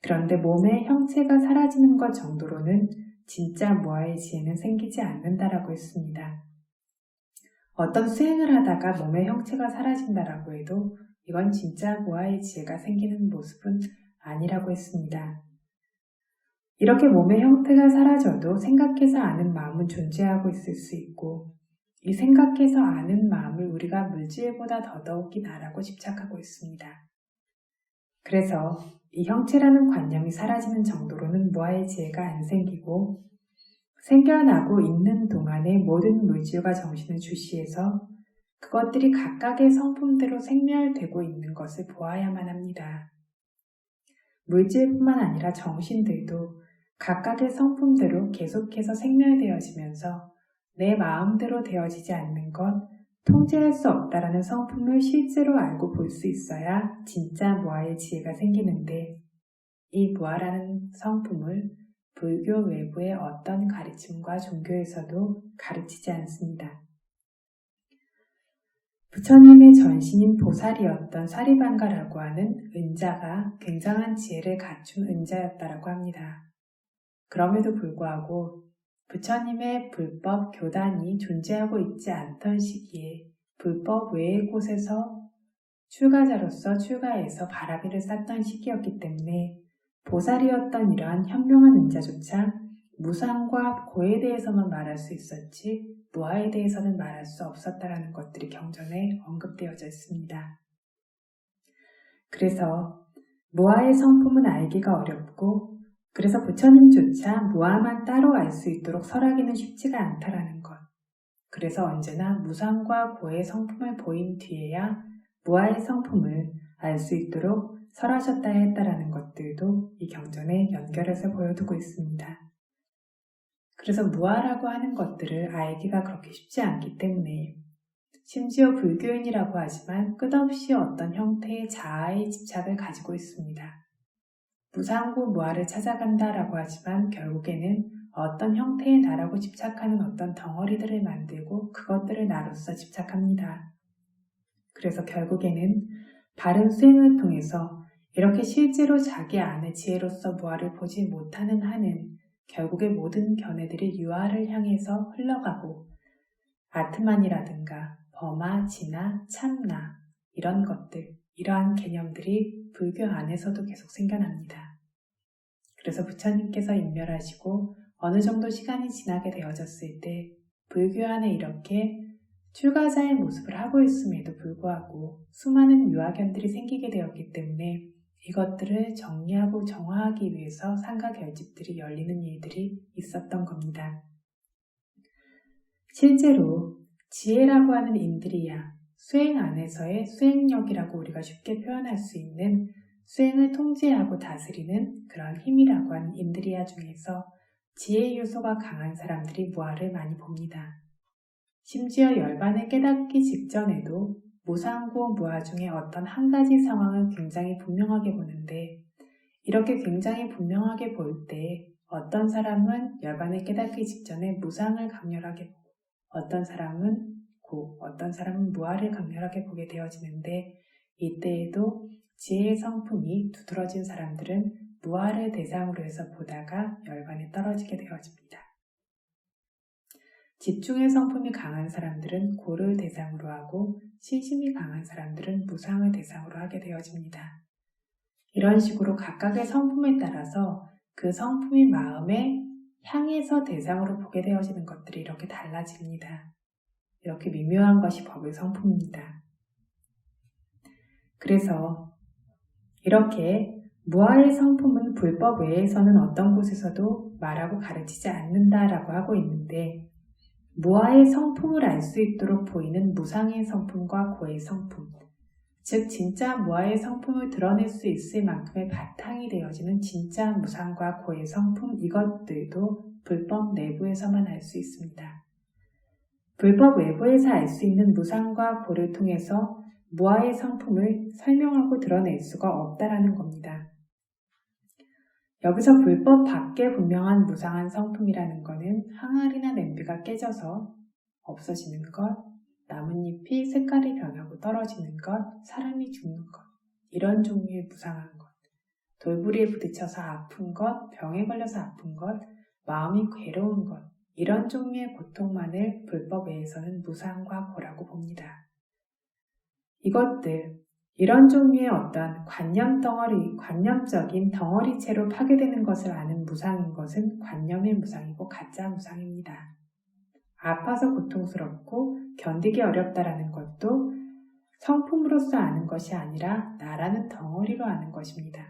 그런데 몸의 형체가 사라지는 것 정도로는 진짜 무아의 지혜는 생기지 않는다라고 했습니다. 어떤 수행을 하다가 몸의 형체가 사라진다라고 해도 이건 진짜 무아의 지혜가 생기는 모습은 아니라고 했습니다. 이렇게 몸의 형태가 사라져도 생각해서 아는 마음은 존재하고 있을 수 있고 이 생각해서 아는 마음을 우리가 물질보다 더더욱이 나라고 집착하고 있습니다. 그래서 이 형체라는 관념이 사라지는 정도로는 무아의 지혜가 안 생기고 생겨나고 있는 동안에 모든 물질과 정신을 주시해서 그것들이 각각의 성품대로 생멸되고 있는 것을 보아야만 합니다. 물질뿐만 아니라 정신들도 각각의 성품대로 계속해서 생멸되어지면서 내 마음대로 되어지지 않는 것, 통제할 수 없다라는 성품을 실제로 알고 볼 수 있어야 진짜 무아의 지혜가 생기는데 이 무아라는 성품을 불교 외부의 어떤 가르침과 종교에서도 가르치지 않습니다. 부처님의 전신인 보살이었던 사리방가라고 하는 은자가 굉장한 지혜를 갖춘 은자였다라고 합니다. 그럼에도 불구하고 부처님의 불법 교단이 존재하고 있지 않던 시기에 불법 외의 곳에서 출가자로서 출가해서 바라비를 쌌던 시기였기 때문에 보살이었던 이러한 현명한 은자조차 무상과 고에 대해서만 말할 수 있었지 무아에 대해서는 말할 수 없었다라는 것들이 경전에 언급되어져 있습니다. 그래서 무아의 성품은 알기가 어렵고 그래서 부처님조차 무아만 따로 알 수 있도록 설하기는 쉽지가 않다라는 것. 그래서 언제나 무상과 고의 성품을 보인 뒤에야 무아의 성품을 알 수 있도록 설하셨다 했다라는 것들도 이 경전에 연결해서 보여두고 있습니다. 그래서 무아라고 하는 것들을 알기가 그렇게 쉽지 않기 때문에 심지어 불교인이라고 하지만 끝없이 어떤 형태의 자아의 집착을 가지고 있습니다. 무상고 무아를 찾아간다라고 하지만 결국에는 어떤 형태의 나라고 집착하는 어떤 덩어리들을 만들고 그것들을 나로서 집착합니다. 그래서 결국에는 바른 수행을 통해서 이렇게 실제로 자기 안의 지혜로서 무아를 보지 못하는 한은 결국에 모든 견해들이 유아를 향해서 흘러가고 아트만이라든가 범아, 진아, 참나 이런 것들, 이러한 개념들이 불교 안에서도 계속 생겨납니다. 그래서 부처님께서 인멸하시고 어느 정도 시간이 지나게 되어졌을 때 불교 안에 이렇게 출가자의 모습을 하고 있음에도 불구하고 수많은 유아견들이 생기게 되었기 때문에 이것들을 정리하고 정화하기 위해서 상가 결집들이 열리는 일들이 있었던 겁니다. 실제로 지혜라고 하는 인드리야, 수행 안에서의 수행력이라고 우리가 쉽게 표현할 수 있는 수행을 통제하고 다스리는 그런 힘이라고 하는 인드리야 중에서 지혜 요소가 강한 사람들이 무아를 많이 봅니다. 심지어 열반을 깨닫기 직전에도 무상고 무아 중에 어떤 한 가지 상황을 굉장히 분명하게 보는데 이렇게 굉장히 분명하게 볼 때 어떤 사람은 열반을 깨닫기 직전에 무상을 강렬하게 보고 어떤 사람은 고, 어떤 사람은 무아를 강렬하게 보게 되어지는데 이때에도 지혜의 성품이 두드러진 사람들은 무아를 대상으로 해서 보다가 열반에 떨어지게 되어집니다. 집중의 성품이 강한 사람들은 고를 대상으로 하고 신심이 강한 사람들은 무상을 대상으로 하게 되어집니다. 이런 식으로 각각의 성품에 따라서 그 성품이 마음에 향해서 대상으로 보게 되어지는 것들이 이렇게 달라집니다. 이렇게 미묘한 것이 법의 성품입니다. 그래서 이렇게 무아의 성품은 불법 외에서는 어떤 곳에서도 말하고 가르치지 않는다라고 하고 있는데 무아의 성품을 알 수 있도록 보이는 무상의 성품과 고의 성품, 즉 진짜 무아의 성품을 드러낼 수 있을 만큼의 바탕이 되어지는 진짜 무상과 고의 성품 이것들도 불법 내부에서만 알 수 있습니다. 불법 외부에서 알 수 있는 무상과 고를 통해서 무아의 성품을 설명하고 드러낼 수가 없다라는 겁니다. 여기서 불법 밖에 분명한 무상한 성품이라는 것은 항아리나 냄비가 깨져서 없어지는 것, 나뭇잎이 색깔이 변하고 떨어지는 것, 사람이 죽는 것, 이런 종류의 무상한 것, 돌부리에 부딪혀서 아픈 것, 병에 걸려서 아픈 것, 마음이 괴로운 것, 이런 종류의 고통만을 불법 외에서는 무상과 고라고 봅니다. 이것들, 이런 종류의 어떤 관념적인 덩어리체로 파괴되는 것을 아는 무상인 것은 관념의 무상이고 가짜 무상입니다. 아파서 고통스럽고 견디기 어렵다라는 것도 성품으로서 아는 것이 아니라 나라는 덩어리로 아는 것입니다.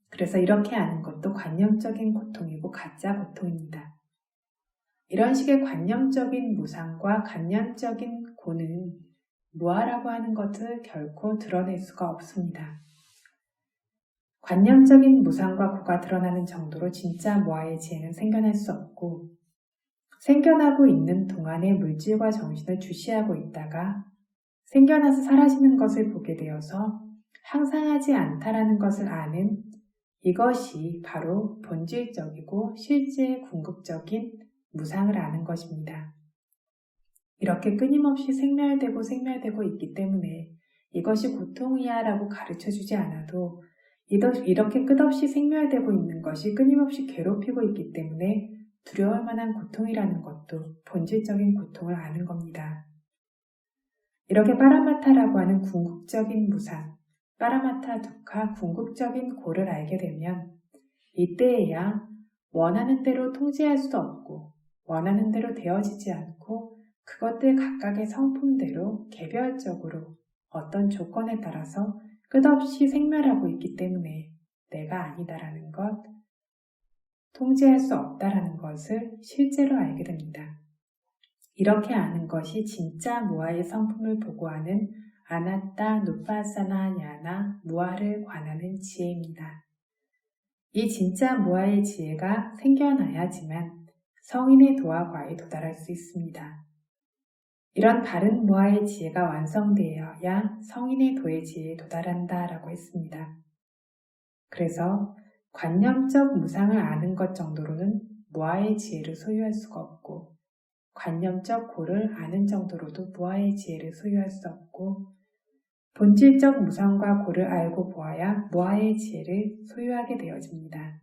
그래서 이렇게 아는 것도 관념적인 고통이고 가짜 고통입니다. 이런 식의 관념적인 무상과 관념적인 고는 무아라고 하는 것을 결코 드러낼 수가 없습니다. 관념적인 무상과 고가 드러나는 정도로 진짜 무아의 지혜는 생겨날 수 없고 생겨나고 있는 동안의 물질과 정신을 주시하고 있다가 생겨나서 사라지는 것을 보게 되어서 항상하지 않다라는 것을 아는 이것이 바로 본질적이고 실제 궁극적인 무상을 아는 것입니다. 이렇게 끊임없이 생멸되고 있기 때문에 이것이 고통이야 라고 가르쳐주지 않아도 이렇게 끝없이 생멸되고 있는 것이 끊임없이 괴롭히고 있기 때문에 두려울 만한 고통이라는 것도 본질적인 고통을 아는 겁니다. 이렇게 파라마타라고 하는 궁극적인 무상, 파라마타 두카 궁극적인 고를 알게 되면 이때에야 원하는 대로 통제할 수도 없고 원하는 대로 되어지지 않고 그것들 각각의 성품대로 개별적으로 어떤 조건에 따라서 끝없이 생멸하고 있기 때문에 내가 아니다라는 것, 통제할 수 없다라는 것을 실제로 알게 됩니다. 이렇게 아는 것이 진짜 무아의 성품을 보고하는 아나타 누파사나 냐나 무아를 관하는 지혜입니다. 이 진짜 무아의 지혜가 생겨나야지만 성인의 도와 과에 도달할 수 있습니다. 이런 바른 무아의 지혜가 완성되어야 성인의 도의 지혜에 도달한다 라고 했습니다. 그래서 관념적 무상을 아는 것 정도로는 무아의 지혜를 소유할 수가 없고 관념적 고를 아는 정도로도 무아의 지혜를 소유할 수 없고 본질적 무상과 고를 알고 보아야 무아의 지혜를 소유하게 되어집니다.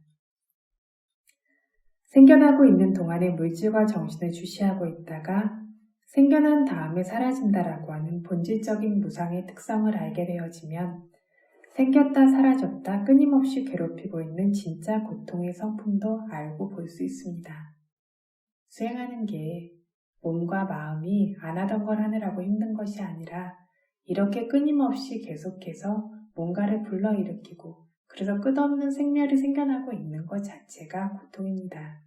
생겨나고 있는 동안에 물질과 정신을 주시하고 있다가 생겨난 다음에 사라진다라고 하는 본질적인 무상의 특성을 알게 되어지면 생겼다 사라졌다 끊임없이 괴롭히고 있는 진짜 고통의 성품도 알고 볼 수 있습니다. 수행하는 게 몸과 마음이 안 하던 걸 하느라고 힘든 것이 아니라 이렇게 끊임없이 계속해서 뭔가를 불러일으키고 그래서 끝없는 생멸이 생겨나고 있는 것 자체가 고통입니다.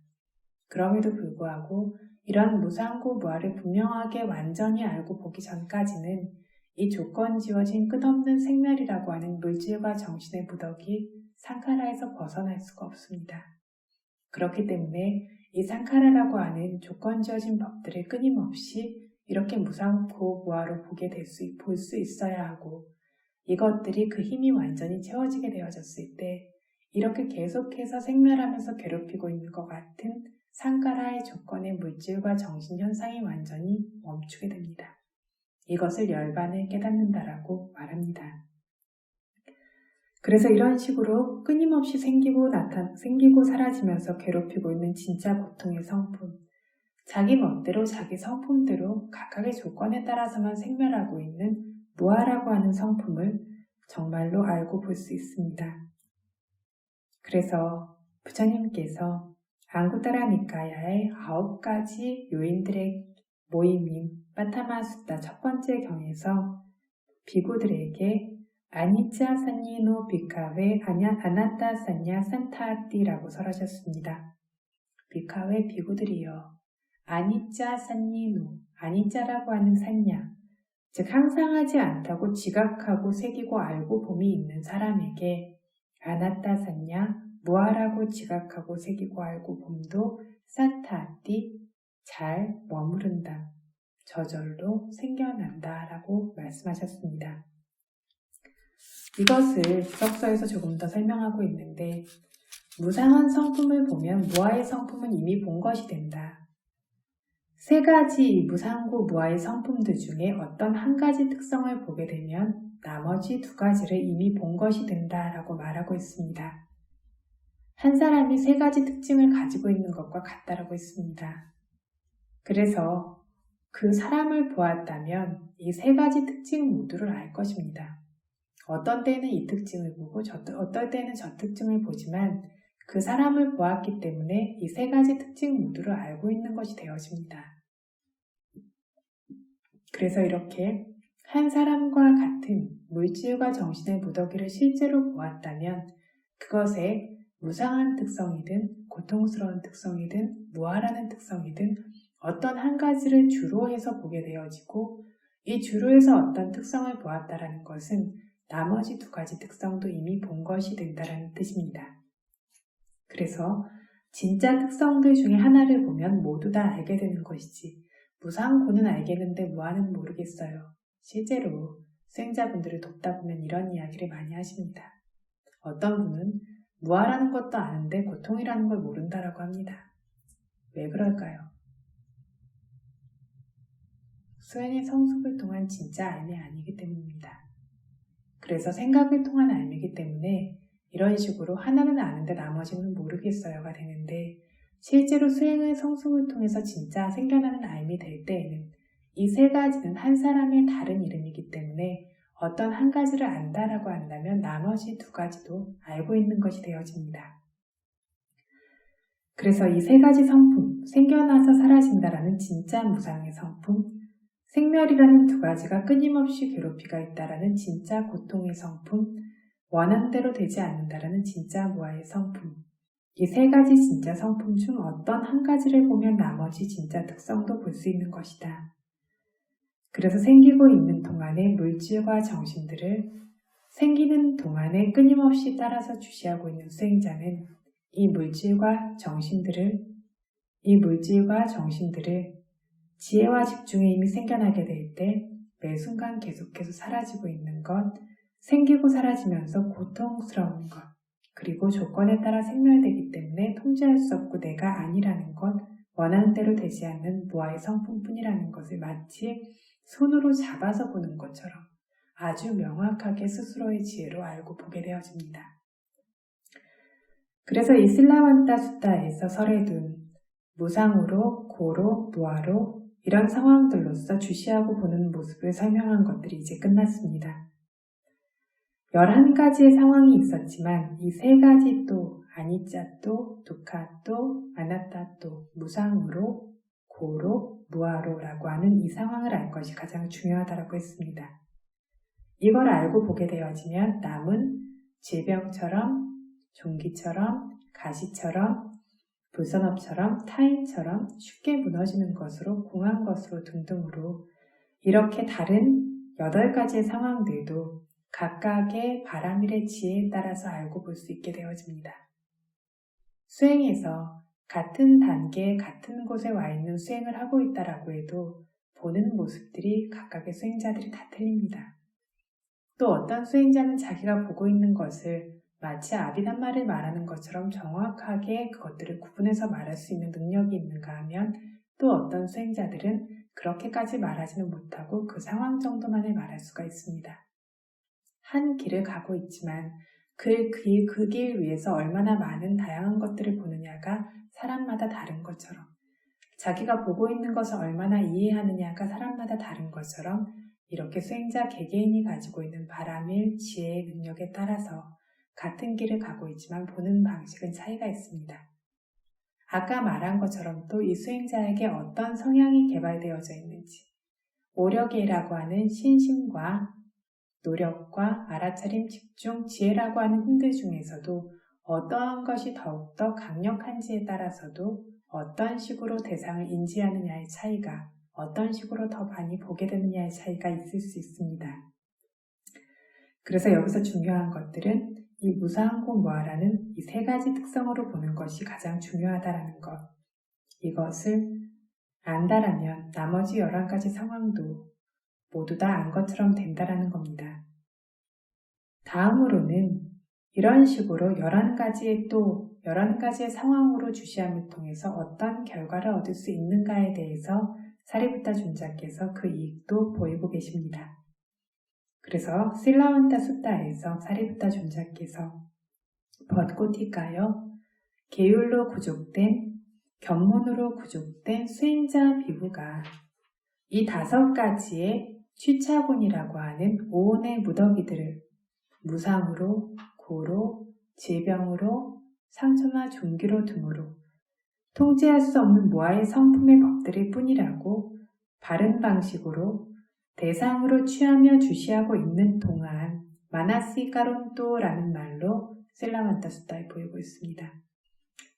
그럼에도 불구하고 이런 무상고 무아를 분명하게 완전히 알고 보기 전까지는 이 조건 지어진 끝없는 생멸이라고 하는 물질과 정신의 무덕이 상카라에서 벗어날 수가 없습니다. 그렇기 때문에 이 상카라라고 하는 조건 지어진 법들을 끊임없이 이렇게 무상고 무아로 볼 수 있어야 하고 이것들이 그 힘이 완전히 채워지게 되어졌을 때 이렇게 계속해서 생멸하면서 괴롭히고 있는 것 같은 상카라의 조건의 물질과 정신 현상이 완전히 멈추게 됩니다. 이것을 열반을 깨닫는다라고 말합니다. 그래서 이런 식으로 끊임없이 생기고 사라지면서 괴롭히고 있는 진짜 고통의 성품, 자기 멋대로 자기 성품대로 각각의 조건에 따라서만 생멸하고 있는 무아라고 하는 성품을 정말로 알고 볼 수 있습니다. 그래서 부처님께서 앙구타라 니카야의 9가지 요인들의 모임인 빠타마수타 첫 번째 경에서 비구들에게 아니짜 산니노 비카웨 아나타 산냐 산타띠라고 설하셨습니다. 비카웨 비구들이여 아니짜 산니노 아니짜라고 하는 산냐 즉 항상하지 않다고 지각하고 새기고 알고 봄이 있는 사람에게 아나타 산냐 무아라고 지각하고 새기고 알고 봄도 산타띠 잘 머무른다. 저절로 생겨난다 라고 말씀하셨습니다. 이것을 부석서에서 조금 더 설명하고 있는데 무상한 성품을 보면 무아의 성품은 이미 본 것이 된다. 세 가지 무상고 무아의 성품들 중에 어떤 한 가지 특성을 보게 되면 나머지 두 가지를 이미 본 것이 된다 라고 말하고 있습니다. 한 사람이 세 가지 특징을 가지고 있는 것과 같다라고 했습니다. 그래서 그 사람을 보았다면 이 세 가지 특징 모두를 알 것입니다. 어떤 때는 이 특징을 보고 어떤 때는 저 특징을 보지만 그 사람을 보았기 때문에 이 세 가지 특징 모두를 알고 있는 것이 되어집니다. 그래서 이렇게 한 사람과 같은 물질과 정신의 무더기를 실제로 보았다면 그것에 무상한 특성이든 고통스러운 특성이든 무아라는 특성이든 어떤 한 가지를 주로 해서 보게 되어지고 이 주로 해서 어떤 특성을 보았다라는 것은 나머지 두 가지 특성도 이미 본 것이 된다라는 뜻입니다. 그래서 진짜 특성들 중에 하나를 보면 모두 다 알게 되는 것이지 무상고는 알겠는데 무아는 모르겠어요. 실제로 수행자분들을 돕다 보면 이런 이야기를 많이 하십니다. 어떤 분은 무아라는 것도 아는데 고통이라는 걸 모른다라고 합니다. 왜 그럴까요? 수행의 성숙을 통한 진짜 알미 아니기 때문입니다. 그래서 생각을 통한 알미이기 때문에 이런 식으로 하나는 아는데 나머지는 모르겠어요가 되는데, 실제로 수행의 성숙을 통해서 진짜 생겨나는 알미 될 때에는 이 세 가지는 한 사람의 다른 이름이기 때문에 어떤 한 가지를 안다라고 한다면 나머지 두 가지도 알고 있는 것이 되어집니다. 그래서 이 세 가지 성품, 생겨나서 사라진다라는 진짜 무상의 성품, 생멸이라는 두 가지가 끊임없이 괴롭히가 있다라는 진짜 고통의 성품, 원하는 대로 되지 않는다라는 진짜 무아의 성품, 이 세 가지 진짜 성품 중 어떤 한 가지를 보면 나머지 진짜 특성도 볼 수 있는 것이다. 그래서 생기고 있는 동안의 물질과 정신들을 생기는 동안에 끊임없이 따라서 주시하고 있는 수행자는 이 물질과 정신들을 지혜와 집중의 힘이 생겨나게 될 때 매 순간 계속해서 사라지고 있는 것, 생기고 사라지면서 고통스러운 것, 그리고 조건에 따라 생멸되기 때문에 통제할 수 없고 내가 아니라는 것, 원하는 대로 되지 않는 무아의 성품뿐이라는 것을 마치 손으로 잡아서 보는 것처럼 아주 명확하게 스스로의 지혜로 알고 보게 되어집니다. 그래서 이 실라완타 수타에서 설에 둔 무상으로, 고로, 무아로 이런 상황들로서 주시하고 보는 모습을 설명한 것들이 이제 끝났습니다. 11가지의 상황이 있었지만 이 세 가지 또 아니짜또, 두카또, 아나타또, 무상으로, 고로, 무아로라고 하는 이 상황을 알 것이 가장 중요하다고 했습니다. 이걸 알고 보게 되어지면 남은 질병처럼, 종기처럼, 가시처럼, 불선업처럼, 타인처럼 쉽게 무너지는 것으로, 공한 것으로 등등으로 이렇게 다른 8가지의 상황들도 각각의 바라밀의 지혜에 따라서 알고 볼 수 있게 되어집니다. 수행에서 같은 단계에 같은 곳에 와 있는 수행을 하고 있다라고 해도 보는 모습들이 각각의 수행자들이 다 틀립니다. 또 어떤 수행자는 자기가 보고 있는 것을 마치 아비담마를 말하는 것처럼 정확하게 그것들을 구분해서 말할 수 있는 능력이 있는가 하면 또 어떤 수행자들은 그렇게까지 말하지는 못하고 그 상황 정도만을 말할 수가 있습니다. 한 길을 가고 있지만 그 길 위에서 얼마나 많은 다양한 것들을 보느냐가 사람마다 다른 것처럼, 자기가 보고 있는 것을 얼마나 이해하느냐가 사람마다 다른 것처럼 이렇게 수행자 개개인이 가지고 있는 바라밀, 지혜의 능력에 따라서 같은 길을 가고 있지만 보는 방식은 차이가 있습니다. 아까 말한 것처럼 또 이 수행자에게 어떤 성향이 개발되어져 있는지, 오력이라고 하는 신심과 노력과 알아차림, 집중, 지혜라고 하는 힘들 중에서도 어떠한 것이 더욱더 강력한지에 따라서도 어떤 식으로 대상을 인지하느냐의 차이가, 어떤 식으로 더 많이 보게 되느냐의 차이가 있을 수 있습니다. 그래서 여기서 중요한 것들은 이 무상고 무아라는 이 세 가지 특성으로 보는 것이 가장 중요하다라는 것. 이것을 안다라면 나머지 11가지 상황도 모두 다 안 것처럼 된다라는 겁니다. 다음으로는 이런 식으로 11가지의 상황으로 주시함을 통해서 어떤 결과를 얻을 수 있는가에 대해서 사리부타 존자께서 그 이익도 보이고 계십니다. 그래서 실라완타 수타에서 사리부타 존자께서 벚꽃이 계율로 구족된, 견문으로 구족된 수행자 비후가 이 5가지의 취차곤이라고 하는 오온의 무더기들을 무상으로, 고로, 질병으로, 상처나 종기로 등으로 통제할 수 없는 무아의 성품의 법들일 뿐이라고 바른 방식으로 대상으로 취하며 주시하고 있는 동안 마나시 까론또라는 말로 실라완타 수타에 보이고 있습니다.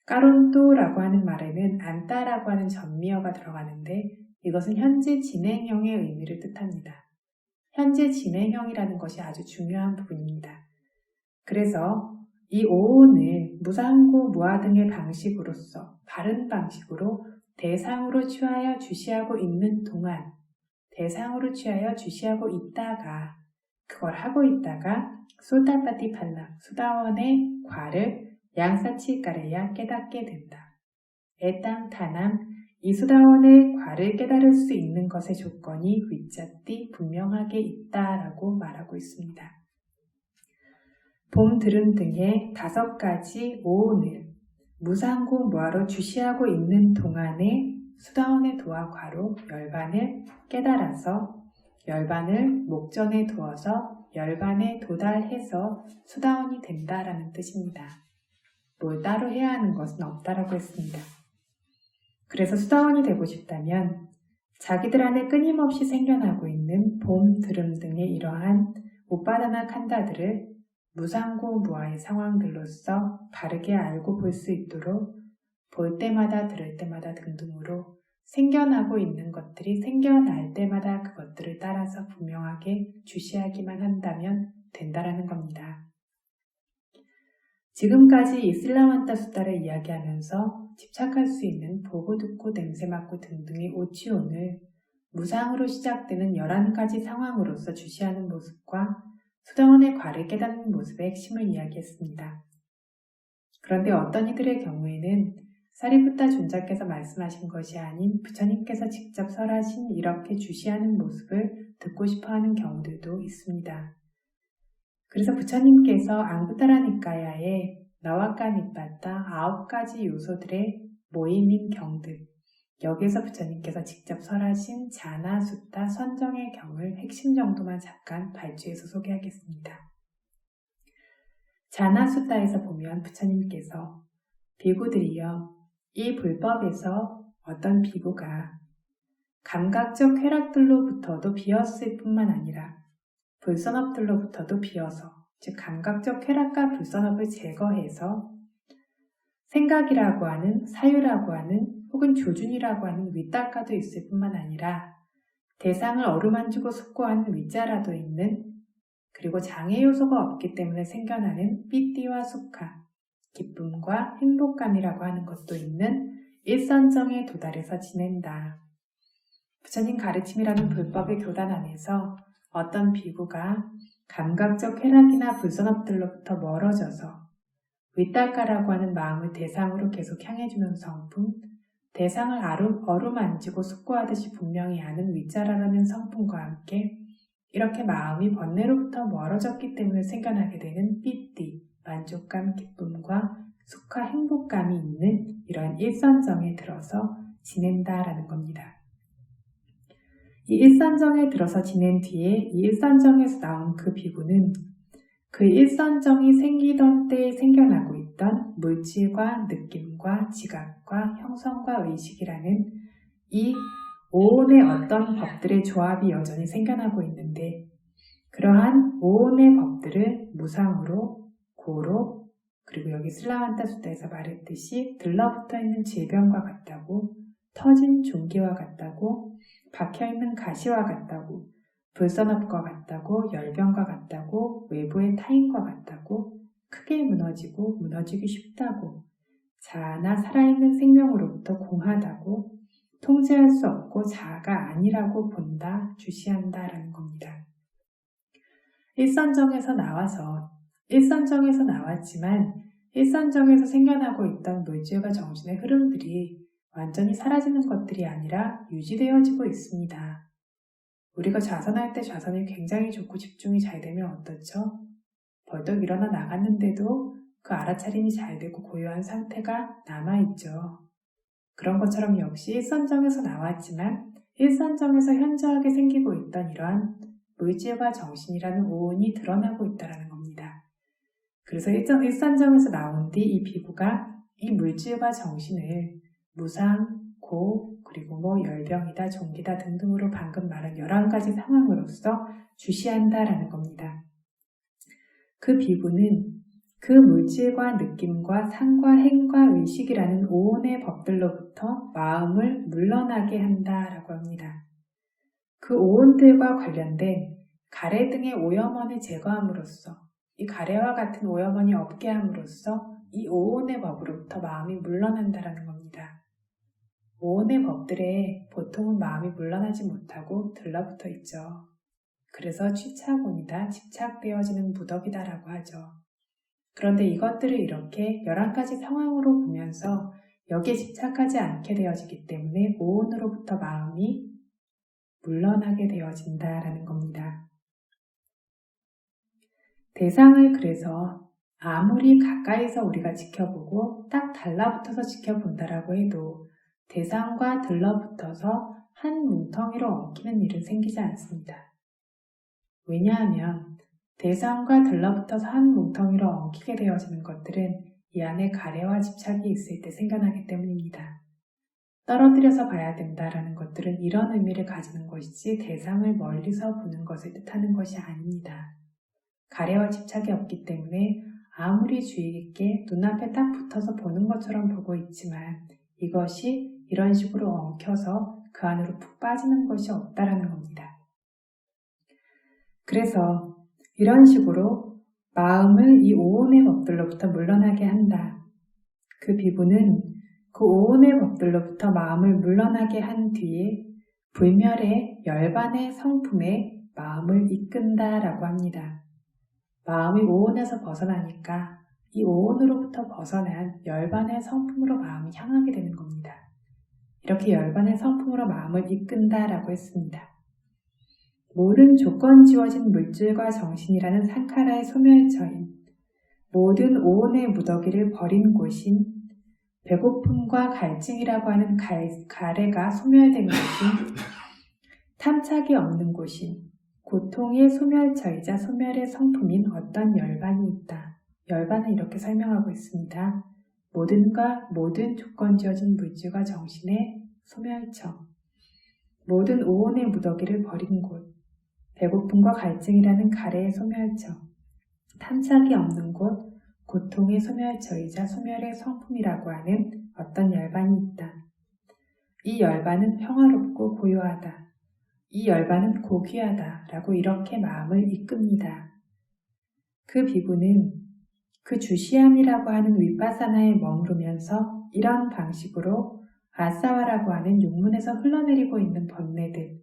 까론또라고 하는 말에는 안따라고 하는 전미어가 들어가는데 이것은 현재 진행형의 의미를 뜻합니다. 현재 진행형이라는 것이 아주 중요한 부분입니다. 그래서 이 오온을 무상고, 무아 등의 방식으로서 바른 방식으로 대상으로 취하여 주시하고 있는 동안 대상으로 취하여 주시하고 있다가 그걸 하고 있다가 소타파티팔라, 수다원의 과를 양사치가래야 깨닫게 된다. 애땅타남, 이 수다원의 과를 깨달을 수 있는 것의 조건이 위자띠 분명하게 있다라고 말하고 있습니다. 봄, 들음 등의 5가지 오온을 무상고 무아로 주시하고 있는 동안에 수다원의 도와 과로 열반을 깨달아서 열반을 목전에 두어서 열반에 도달해서 수다원이 된다라는 뜻입니다. 뭘 따로 해야 하는 것은 없다라고 했습니다. 그래서 수다원이 되고 싶다면 자기들 안에 끊임없이 생겨나고 있는 봄, 들음 등의 이러한 오빠다나 칸다들을 무상고 무아의 상황들로서 바르게 알고 볼 수 있도록 볼 때마다 들을 때마다 등등으로 생겨나고 있는 것들이 생겨날 때마다 그것들을 따라서 분명하게 주시하기만 한다면 된다라는 겁니다. 지금까지 이슬라만타 수다를 이야기하면서 집착할 수 있는 보고 듣고 냄새 맡고 등등의 오치온을 무상으로 시작되는 11가지 상황으로서 주시하는 모습과 수다원의 과를 깨닫는 모습의 핵심을 이야기했습니다. 그런데 어떤 이들의 경우에는 사리푸타 존자께서 말씀하신 것이 아닌 부처님께서 직접 설하신 이렇게 주시하는 모습을 듣고 싶어하는 경우들도 있습니다. 그래서 부처님께서 앙구타라 니카야의 나와카 니빠타 9가지 요소들의 모임인 경들, 여기에서 부처님께서 직접 설하신 자나 수타 선정의 경을 핵심 정도만 잠깐 발주해서 소개하겠습니다. 자나 수타에서 보면 부처님께서 비구들이여 이 불법에서 어떤 비구가 감각적 쾌락들로부터도 비었을 뿐만 아니라 불선업들로부터도 비어서, 즉 감각적 쾌락과 불선업을 제거해서 생각이라고 하는, 사유라고 하는, 혹은 조준이라고 하는 윗달가도 있을 뿐만 아니라 대상을 어루만지고 숙고하는 윗자라도 있는, 그리고 장애 요소가 없기 때문에 생겨나는 삐띠와 수카, 기쁨과 행복감이라고 하는 것도 있는 일선정에 도달해서 지낸다. 부처님 가르침이라는 불법의 교단 안에서 어떤 비구가 감각적 쾌락이나 불선업들로부터 멀어져서 윗달가라고 하는 마음을 대상으로 계속 향해주는 성품, 대상을 어루만지고 숙고하듯이 분명히 아는 윗자라라는 성품과 함께 이렇게 마음이 번뇌로부터 멀어졌기 때문에 생겨나게 되는 삐띠, 만족감, 기쁨과 수카, 행복감이 있는 이러한 일선정에 들어서 지낸다라는 겁니다. 이 일선정에 들어서 지낸 뒤에 이 일선정에서 나온 그 비구는 그 일선정이 생기던 때에 생겨나고 있던 물질과 느낌과 지각과 형성과 의식이라는 이 오온의 어떤 법들의 조합이 여전히 생겨나고 있는데, 그러한 오온의 법들을 무상으로, 고로, 그리고 여기 슬라완타 수다에서 말했듯이 들러붙어 있는 질병과 같다고, 터진 종기와 같다고, 박혀있는 가시와 같다고, 불선업과 같다고, 열병과 같다고, 외부의 타인과 같다고, 크게 무너지고 무너지기 쉽다고, 자아나 살아있는 생명으로부터 공하다고, 통제할 수 없고 자아가 아니라고 본다, 주시한다라는 겁니다. 일선정에서 나왔지만 일선정에서 생겨나고 있던 물질과 정신의 흐름들이 완전히 사라지는 것들이 아니라 유지되어지고 있습니다. 우리가 좌선할 때 좌선이 굉장히 좋고 집중이 잘 되면 어떻죠? 벌떡 일어나 나갔는데도 그 알아차림이 잘 되고 고요한 상태가 남아있죠. 그런 것처럼 역시 일선정에서 나왔지만 일선정에서 현저하게 생기고 있던 이러한 물질과 정신이라는 오온이 드러나고 있다는 겁니다. 그래서 일선정에서 나온 뒤 이 비구가 이 물질과 정신을 무상, 고, 그리고 열병이다, 종기다 등등으로 방금 말한 11가지 상황으로서 주시한다라는 겁니다. 그 비구는 그 물질과 느낌과 상과 행과 의식이라는 오온의 법들로부터 마음을 물러나게 한다라고 합니다. 그 오온들과 관련된 가래 등의 오염원을 제거함으로써, 이 가래와 같은 오염원이 없게 함으로써 이 오온의 법으로부터 마음이 물러난다라는 겁니다. 오온의 법들에 보통은 마음이 물러나지 못하고 들러붙어 있죠. 그래서 취착온이다, 집착되어지는 무덕이다라고 하죠. 그런데 이것들을 이렇게 11가지 상황으로 보면서 여기에 집착하지 않게 되어지기 때문에 오온으로부터 마음이 물러나게 되어진다라는 겁니다. 대상을 그래서 아무리 가까이서 우리가 지켜보고 딱 달라붙어서 지켜본다라고 해도 대상과 들러붙어서 한 뭉텅이로 엉키는 일은 생기지 않습니다. 왜냐하면 대상과 들러붙어서 한 뭉텅이로 엉키게 되어지는 것들은 이 안에 가래와 집착이 있을 때 생겨나기 때문입니다. 떨어뜨려서 봐야 된다라는 것들은 이런 의미를 가지는 것이지 대상을 멀리서 보는 것을 뜻하는 것이 아닙니다. 가래와 집착이 없기 때문에 아무리 주의 깊게 눈앞에 딱 붙어서 보는 것처럼 보고 있지만 이것이 이런 식으로 엉켜서 그 안으로 푹 빠지는 것이 없다라는 겁니다. 그래서 이런 식으로 마음을 이 오온의 법들로부터 물러나게 한다. 그 비부는 그 오온의 법들로부터 마음을 물러나게 한 뒤에 불멸의 열반의 성품에 마음을 이끈다라고 합니다. 마음이 오온에서 벗어나니까 이 오온으로부터 벗어난 열반의 성품으로 마음이 향하게 되는 겁니다. 이렇게 열반의 성품으로 마음을 이끈다라고 했습니다. 모든 조건 지워진 물질과 정신이라는 상카라의 소멸처인 모든 오온의 무더기를 버린 곳인 배고픔과 갈증이라고 하는 가래가 소멸된 곳인 탐착이 없는 곳인 고통의 소멸처이자 소멸의 성품인 어떤 열반이 있다. 열반은 이렇게 설명하고 있습니다. 모든 조건 지어진 물질과 정신의 소멸처, 모든 오온의 무더기를 버린 곳, 배고픔과 갈증이라는 가래의 소멸처, 탐착이 없는 곳, 고통의 소멸처이자 소멸의 성품이라고 하는 어떤 열반이 있다. 이 열반은 평화롭고 고요하다. 이 열반은 고귀하다 라고 이렇게 마음을 이끕니다. 그 비부는 그 주시함이라고 하는 윗바사나에 머무르면서 이런 방식으로 아사와라고 하는 육문에서 흘러내리고 있는 번뇌들,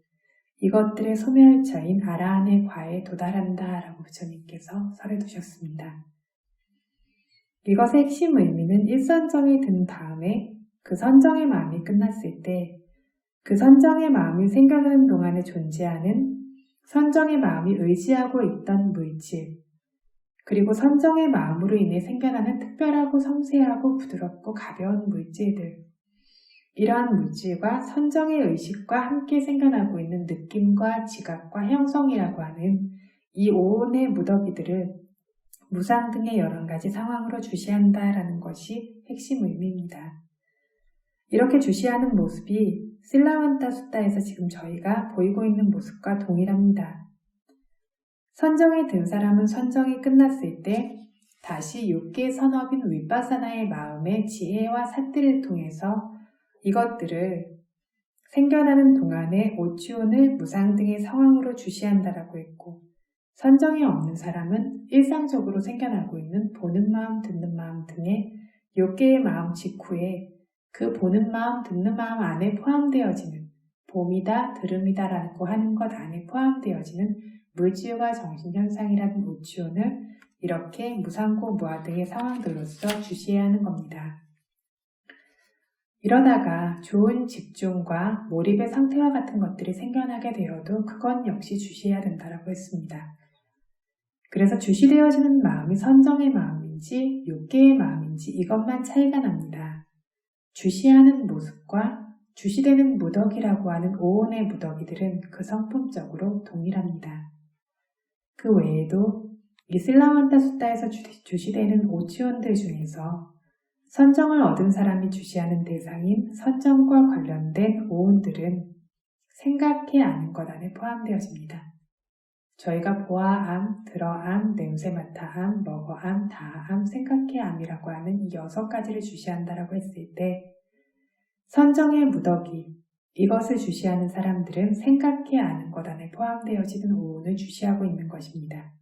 이것들의 소멸처인 아라한의 과에 도달한다 라고 부처님께서 설해 두셨습니다. 이것의 핵심 의미는 일선정이 든 다음에 그 선정의 마음이 끝났을 때 그 선정의 마음이 생겨나는 동안에 존재하는 선정의 마음이 의지하고 있던 물질, 그리고 선정의 마음으로 인해 생겨나는 특별하고 섬세하고 부드럽고 가벼운 물질들, 이러한 물질과 선정의 의식과 함께 생겨나고 있는 느낌과 지각과 형성이라고 하는 이 오온의 무더기들을 무상 등의 여러 가지 상황으로 주시한다라는 것이 핵심 의미입니다. 이렇게 주시하는 모습이 실라완타 숫다에서 지금 저희가 보이고 있는 모습과 동일합니다. 선정에 든 사람은 선정이 끝났을 때 다시 6개 선업인 윗바사나의 마음의 지혜와 삿들을 통해서 이것들을 생겨나는 동안에 오치온을 무상 등의 상황으로 주시한다라고 했고, 선정이 없는 사람은 일상적으로 생겨나고 있는 보는 마음, 듣는 마음 등의 6개의 마음 직후에 그 보는 마음, 듣는 마음 안에 포함되어지는 봄이다, 들음이다 라고 하는 것 안에 포함되어지는 물질과 정신현상이라는 오치온을 이렇게 무상고 무아 등의 상황들로서 주시해야 하는 겁니다. 이러다가 좋은 집중과 몰입의 상태와 같은 것들이 생겨나게 되어도 그건 역시 주시해야 된다고 했습니다. 그래서 주시되어지는 마음이 선정의 마음인지 육계의 마음인지 이것만 차이가 납니다. 주시하는 모습과 주시되는 무더기라고 하는 오온의 무더기들은 그 성품적으로 동일합니다. 그 외에도 이 실라완타 숫다에서 주시되는 오치온들 중에서 선정을 얻은 사람이 주시하는 대상인 선정과 관련된 오온들은 생각해 아는 것 안에 포함되어집니다. 저희가 보아암, 들어암, 냄새 맡아암, 먹어암, 다암, 생각해 암이라고 하는 이 6가지를 주시한다라고 했을 때 선정의 무더기, 이것을 주시하는 사람들은 생각해 아는 것 안에 포함되어지는 오온을 주시하고 있는 것입니다.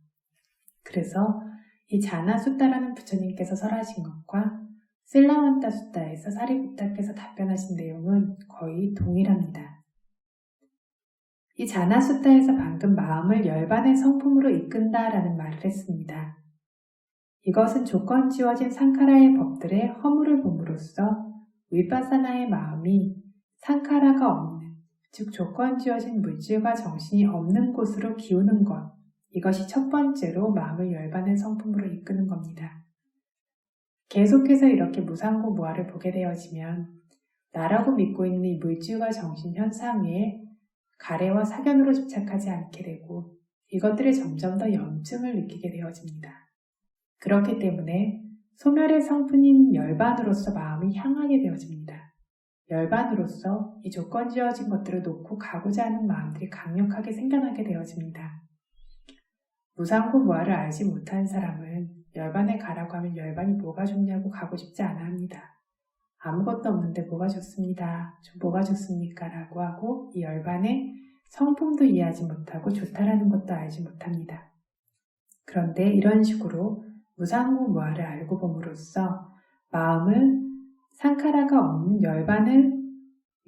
그래서 이 자나 숫다라는 부처님께서 설하신 것과 실라완타 숫다에서 사리부타께서 답변하신 내용은 거의 동일합니다. 이 자나 숫다에서 방금 마음을 열반의 성품으로 이끈다라는 말을 했습니다. 이것은 조건 지워진 상카라의 법들의 허물을 봄으로써 위파사나의 마음이 상카라가 없는, 즉 조건 지어진 물질과 정신이 없는 곳으로 기우는 것, 이것이 첫 번째로 마음을 열반의 성품으로 이끄는 겁니다. 계속해서 이렇게 무상고 무아를 보게 되어지면 나라고 믿고 있는 이 물질과 정신 현상에 가래와 사견으로 집착하지 않게 되고 이것들이 점점 더 염증을 느끼게 되어집니다. 그렇기 때문에 소멸의 성품인 열반으로서 마음이 향하게 되어집니다. 열반으로서 이 조건 지어진 것들을 놓고 가고자 하는 마음들이 강력하게 생겨나게 되어집니다. 무상고 무아를 알지 못한 사람은 열반에 가라고 하면 열반이 뭐가 좋냐고 가고 싶지 않아 합니다. 아무것도 없는데 뭐가 좋습니다. 뭐가 좋습니까? 라고 하고 이 열반의 성품도 이해하지 못하고 좋다라는 것도 알지 못합니다. 그런데 이런 식으로 무상고 무아를 알고 봄으로써 마음을 상카라가 없는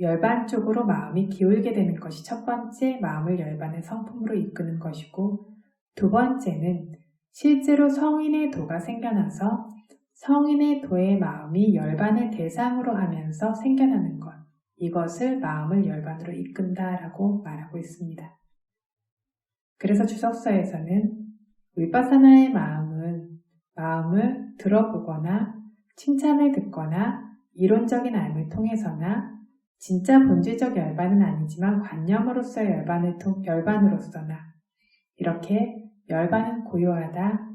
열반 쪽으로 마음이 기울게 되는 것이 첫 번째 마음을 열반의 성품으로 이끄는 것이고, 두 번째는 실제로 성인의 도가 생겨나서 성인의 도의 마음이 열반의 대상으로 하면서 생겨나는 것, 이것을 마음을 열반으로 이끈다라고 말하고 있습니다. 그래서 주석서에서는 위파사나의 마음을 들어보거나 칭찬을 듣거나 이론적인 알을 통해서나 진짜 본질적 열반은 아니지만 관념으로서의 열반으로서나 이렇게 열반은 고요하다,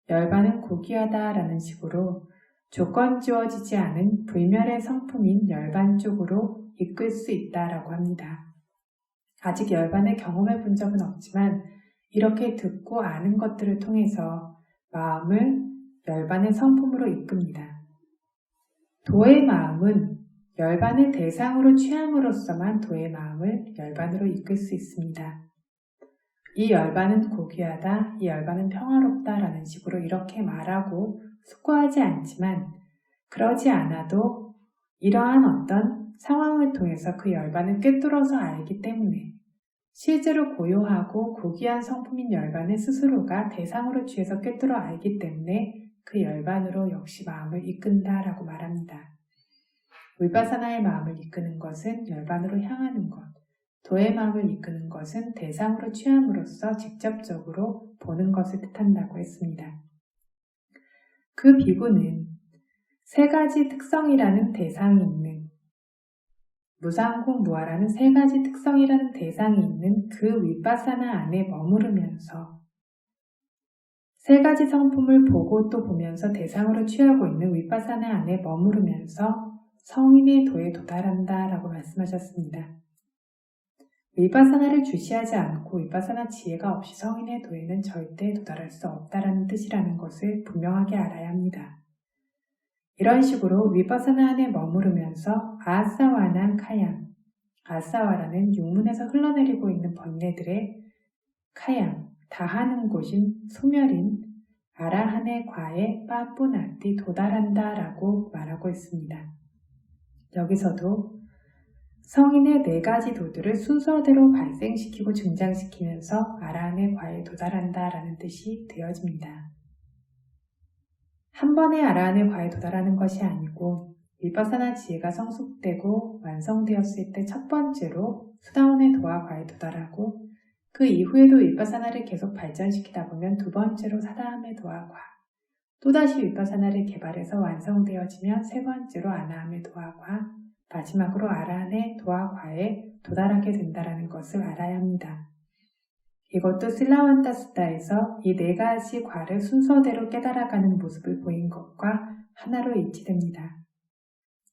열반은 고귀하다 라는 식으로 조건 지어지지 않은 불멸의 성품인 열반 쪽으로 이끌 수 있다라고 합니다. 아직 열반을 경험해 본 적은 없지만 이렇게 듣고 아는 것들을 통해서 마음을 열반의 성품으로 이끕니다. 도의 마음은 열반을 대상으로 취함으로써만 도의 마음을 열반으로 이끌 수 있습니다. 이 열반은 고귀하다, 이 열반은 평화롭다 라는 식으로 이렇게 말하고 숙고하지 않지만 그러지 않아도 이러한 어떤 상황을 통해서 그 열반을 꿰뚫어서 알기 때문에 실제로 고요하고 고귀한 성품인 열반을 스스로가 대상으로 취해서 꿰뚫어 알기 때문에 그 열반으로 역시 마음을 이끈다라고 말합니다. 위파사나의 마음을 이끄는 것은 열반으로 향하는 것, 도의 마음을 이끄는 것은 대상으로 취함으로써 직접적으로 보는 것을 뜻한다고 했습니다. 그 비구는 세 가지 특성이라는 대상이 있는, 무상공 무아라는 세 가지 특성이라는 대상이 있는 그 위파사나 안에 머무르면서 세 가지 성품을 보고 또 보면서 대상으로 취하고 있는 위파사나 안에 머무르면서 성인의 도에 도달한다 라고 말씀하셨습니다. 위파사나를 주시하지 않고 위파사나 지혜가 없이 성인의 도에는 절대 도달할 수 없다라는 뜻이라는 것을 분명하게 알아야 합니다. 이런 식으로 위파사나 안에 머무르면서 아사와나 카양, 아사와라는 육문에서 흘러내리고 있는 번뇌들의 카양, 다하는 곳인 소멸인 아라한의 과에 빠뿌나띠 도달한다 라고 말하고 있습니다. 여기서도 성인의 네 가지 도들을 순서대로 발생시키고 증장시키면서 아라한의 과에 도달한다 라는 뜻이 되어집니다. 한 번에 아라한의 과에 도달하는 것이 아니고 위파사나 지혜가 성숙되고 완성되었을 때 첫 번째로 수다원의 도와 과에 도달하고 그 이후에도 위파사나를 계속 발전시키다 보면 두 번째로 사다함의 도와 과, 또다시 위파사나를 개발해서 완성되어지면 세 번째로 아나함의 도와 과, 마지막으로 아라한의 도와 과에 도달하게 된다는 것을 알아야 합니다. 이것도 실라완타 수다에서 이 네 가지 과를 순서대로 깨달아가는 모습을 보인 것과 하나로 일치됩니다.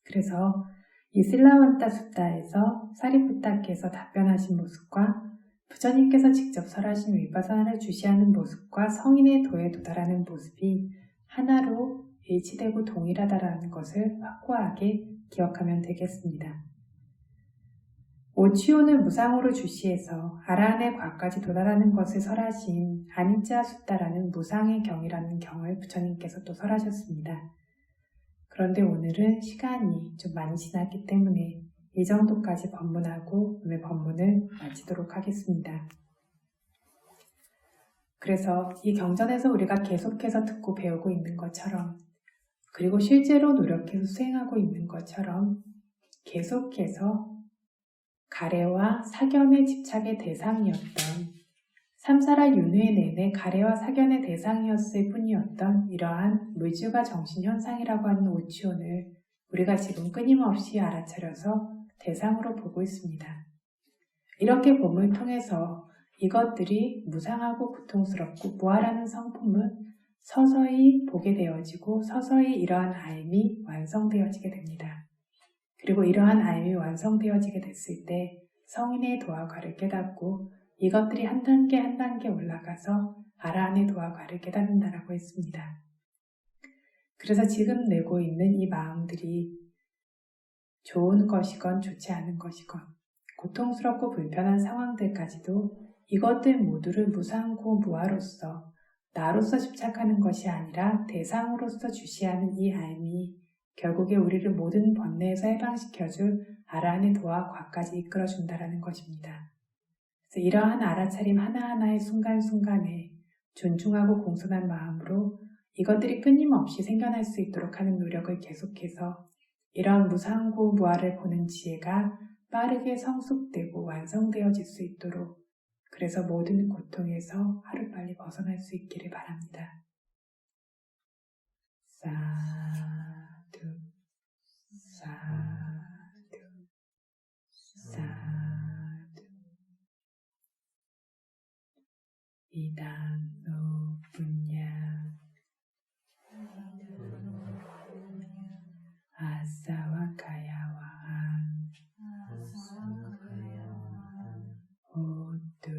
그래서 이 실라완타 수다에서 사리푸타께서 답변하신 모습과 부처님께서 직접 설하신 위파사나를 주시하는 모습과 성인의 도에 도달하는 모습이 하나로 일치되고 동일하다라는 것을 확고하게 기억하면 되겠습니다. 오치온을 무상으로 주시해서 아라한의 과까지 도달하는 것을 설하신 아니짜 수다라는 무상의 경이라는 경을 부처님께서 또 설하셨습니다. 그런데 오늘은 시간이 좀 많이 지났기 때문에 이 정도까지 법문하고 오늘 법문을 마치도록 하겠습니다. 그래서 이 경전에서 우리가 계속해서 듣고 배우고 있는 것처럼 그리고 실제로 노력해서 수행하고 있는 것처럼 계속해서 가래와 사견의 집착의 대상이었던 삼사라 윤회 내내 가래와 사견의 대상이었을 뿐이었던 이러한 물주가 정신 현상이라고 하는 오치온을 우리가 지금 끊임없이 알아차려서 대상으로 보고 있습니다. 이렇게 봄을 통해서 이것들이 무상하고 고통스럽고 무아라는 성품은 서서히 보게 되어지고 서서히 이러한 알미 완성되어지게 됩니다. 그리고 이러한 알미 완성되어지게 됐을 때 성인의 도화과를 깨닫고 이것들이 한 단계 한 단계 올라가서 아라한의 도화과를 깨닫는다라고 했습니다. 그래서 지금 내고 있는 이 마음들이 좋은 것이건 좋지 않은 것이건 고통스럽고 불편한 상황들까지도 이것들 모두를 무상고 무아로서 나로서 집착하는 것이 아니라 대상으로서 주시하는 이 알미 결국에 우리를 모든 번뇌에서 해방시켜줄 아라한의 도와 과까지 이끌어준다라는 것입니다. 그래서 이러한 알아차림 하나하나의 순간순간에 존중하고 공손한 마음으로 이것들이 끊임없이 생겨날 수 있도록 하는 노력을 계속해서 이런 무상고 무아를 보는 지혜가 빠르게 성숙되고 완성되어질 수 있도록 그래서 모든 고통에서 하루빨리 벗어날 수 있기를 바랍니다. 사두 사두 사두 이단노 분야 아사와 가야와한 호두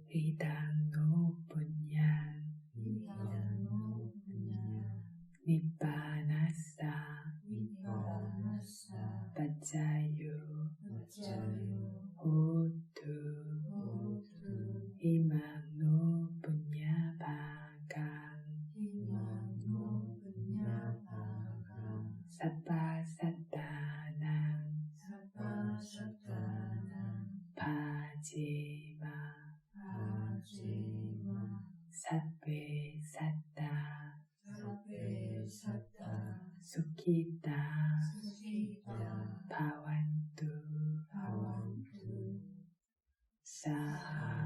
이단노 분야 니빠나사 빠짜유 호두 이망노 분야 바강 사빠사따난 파지마 사베사따 수키타 바완투 사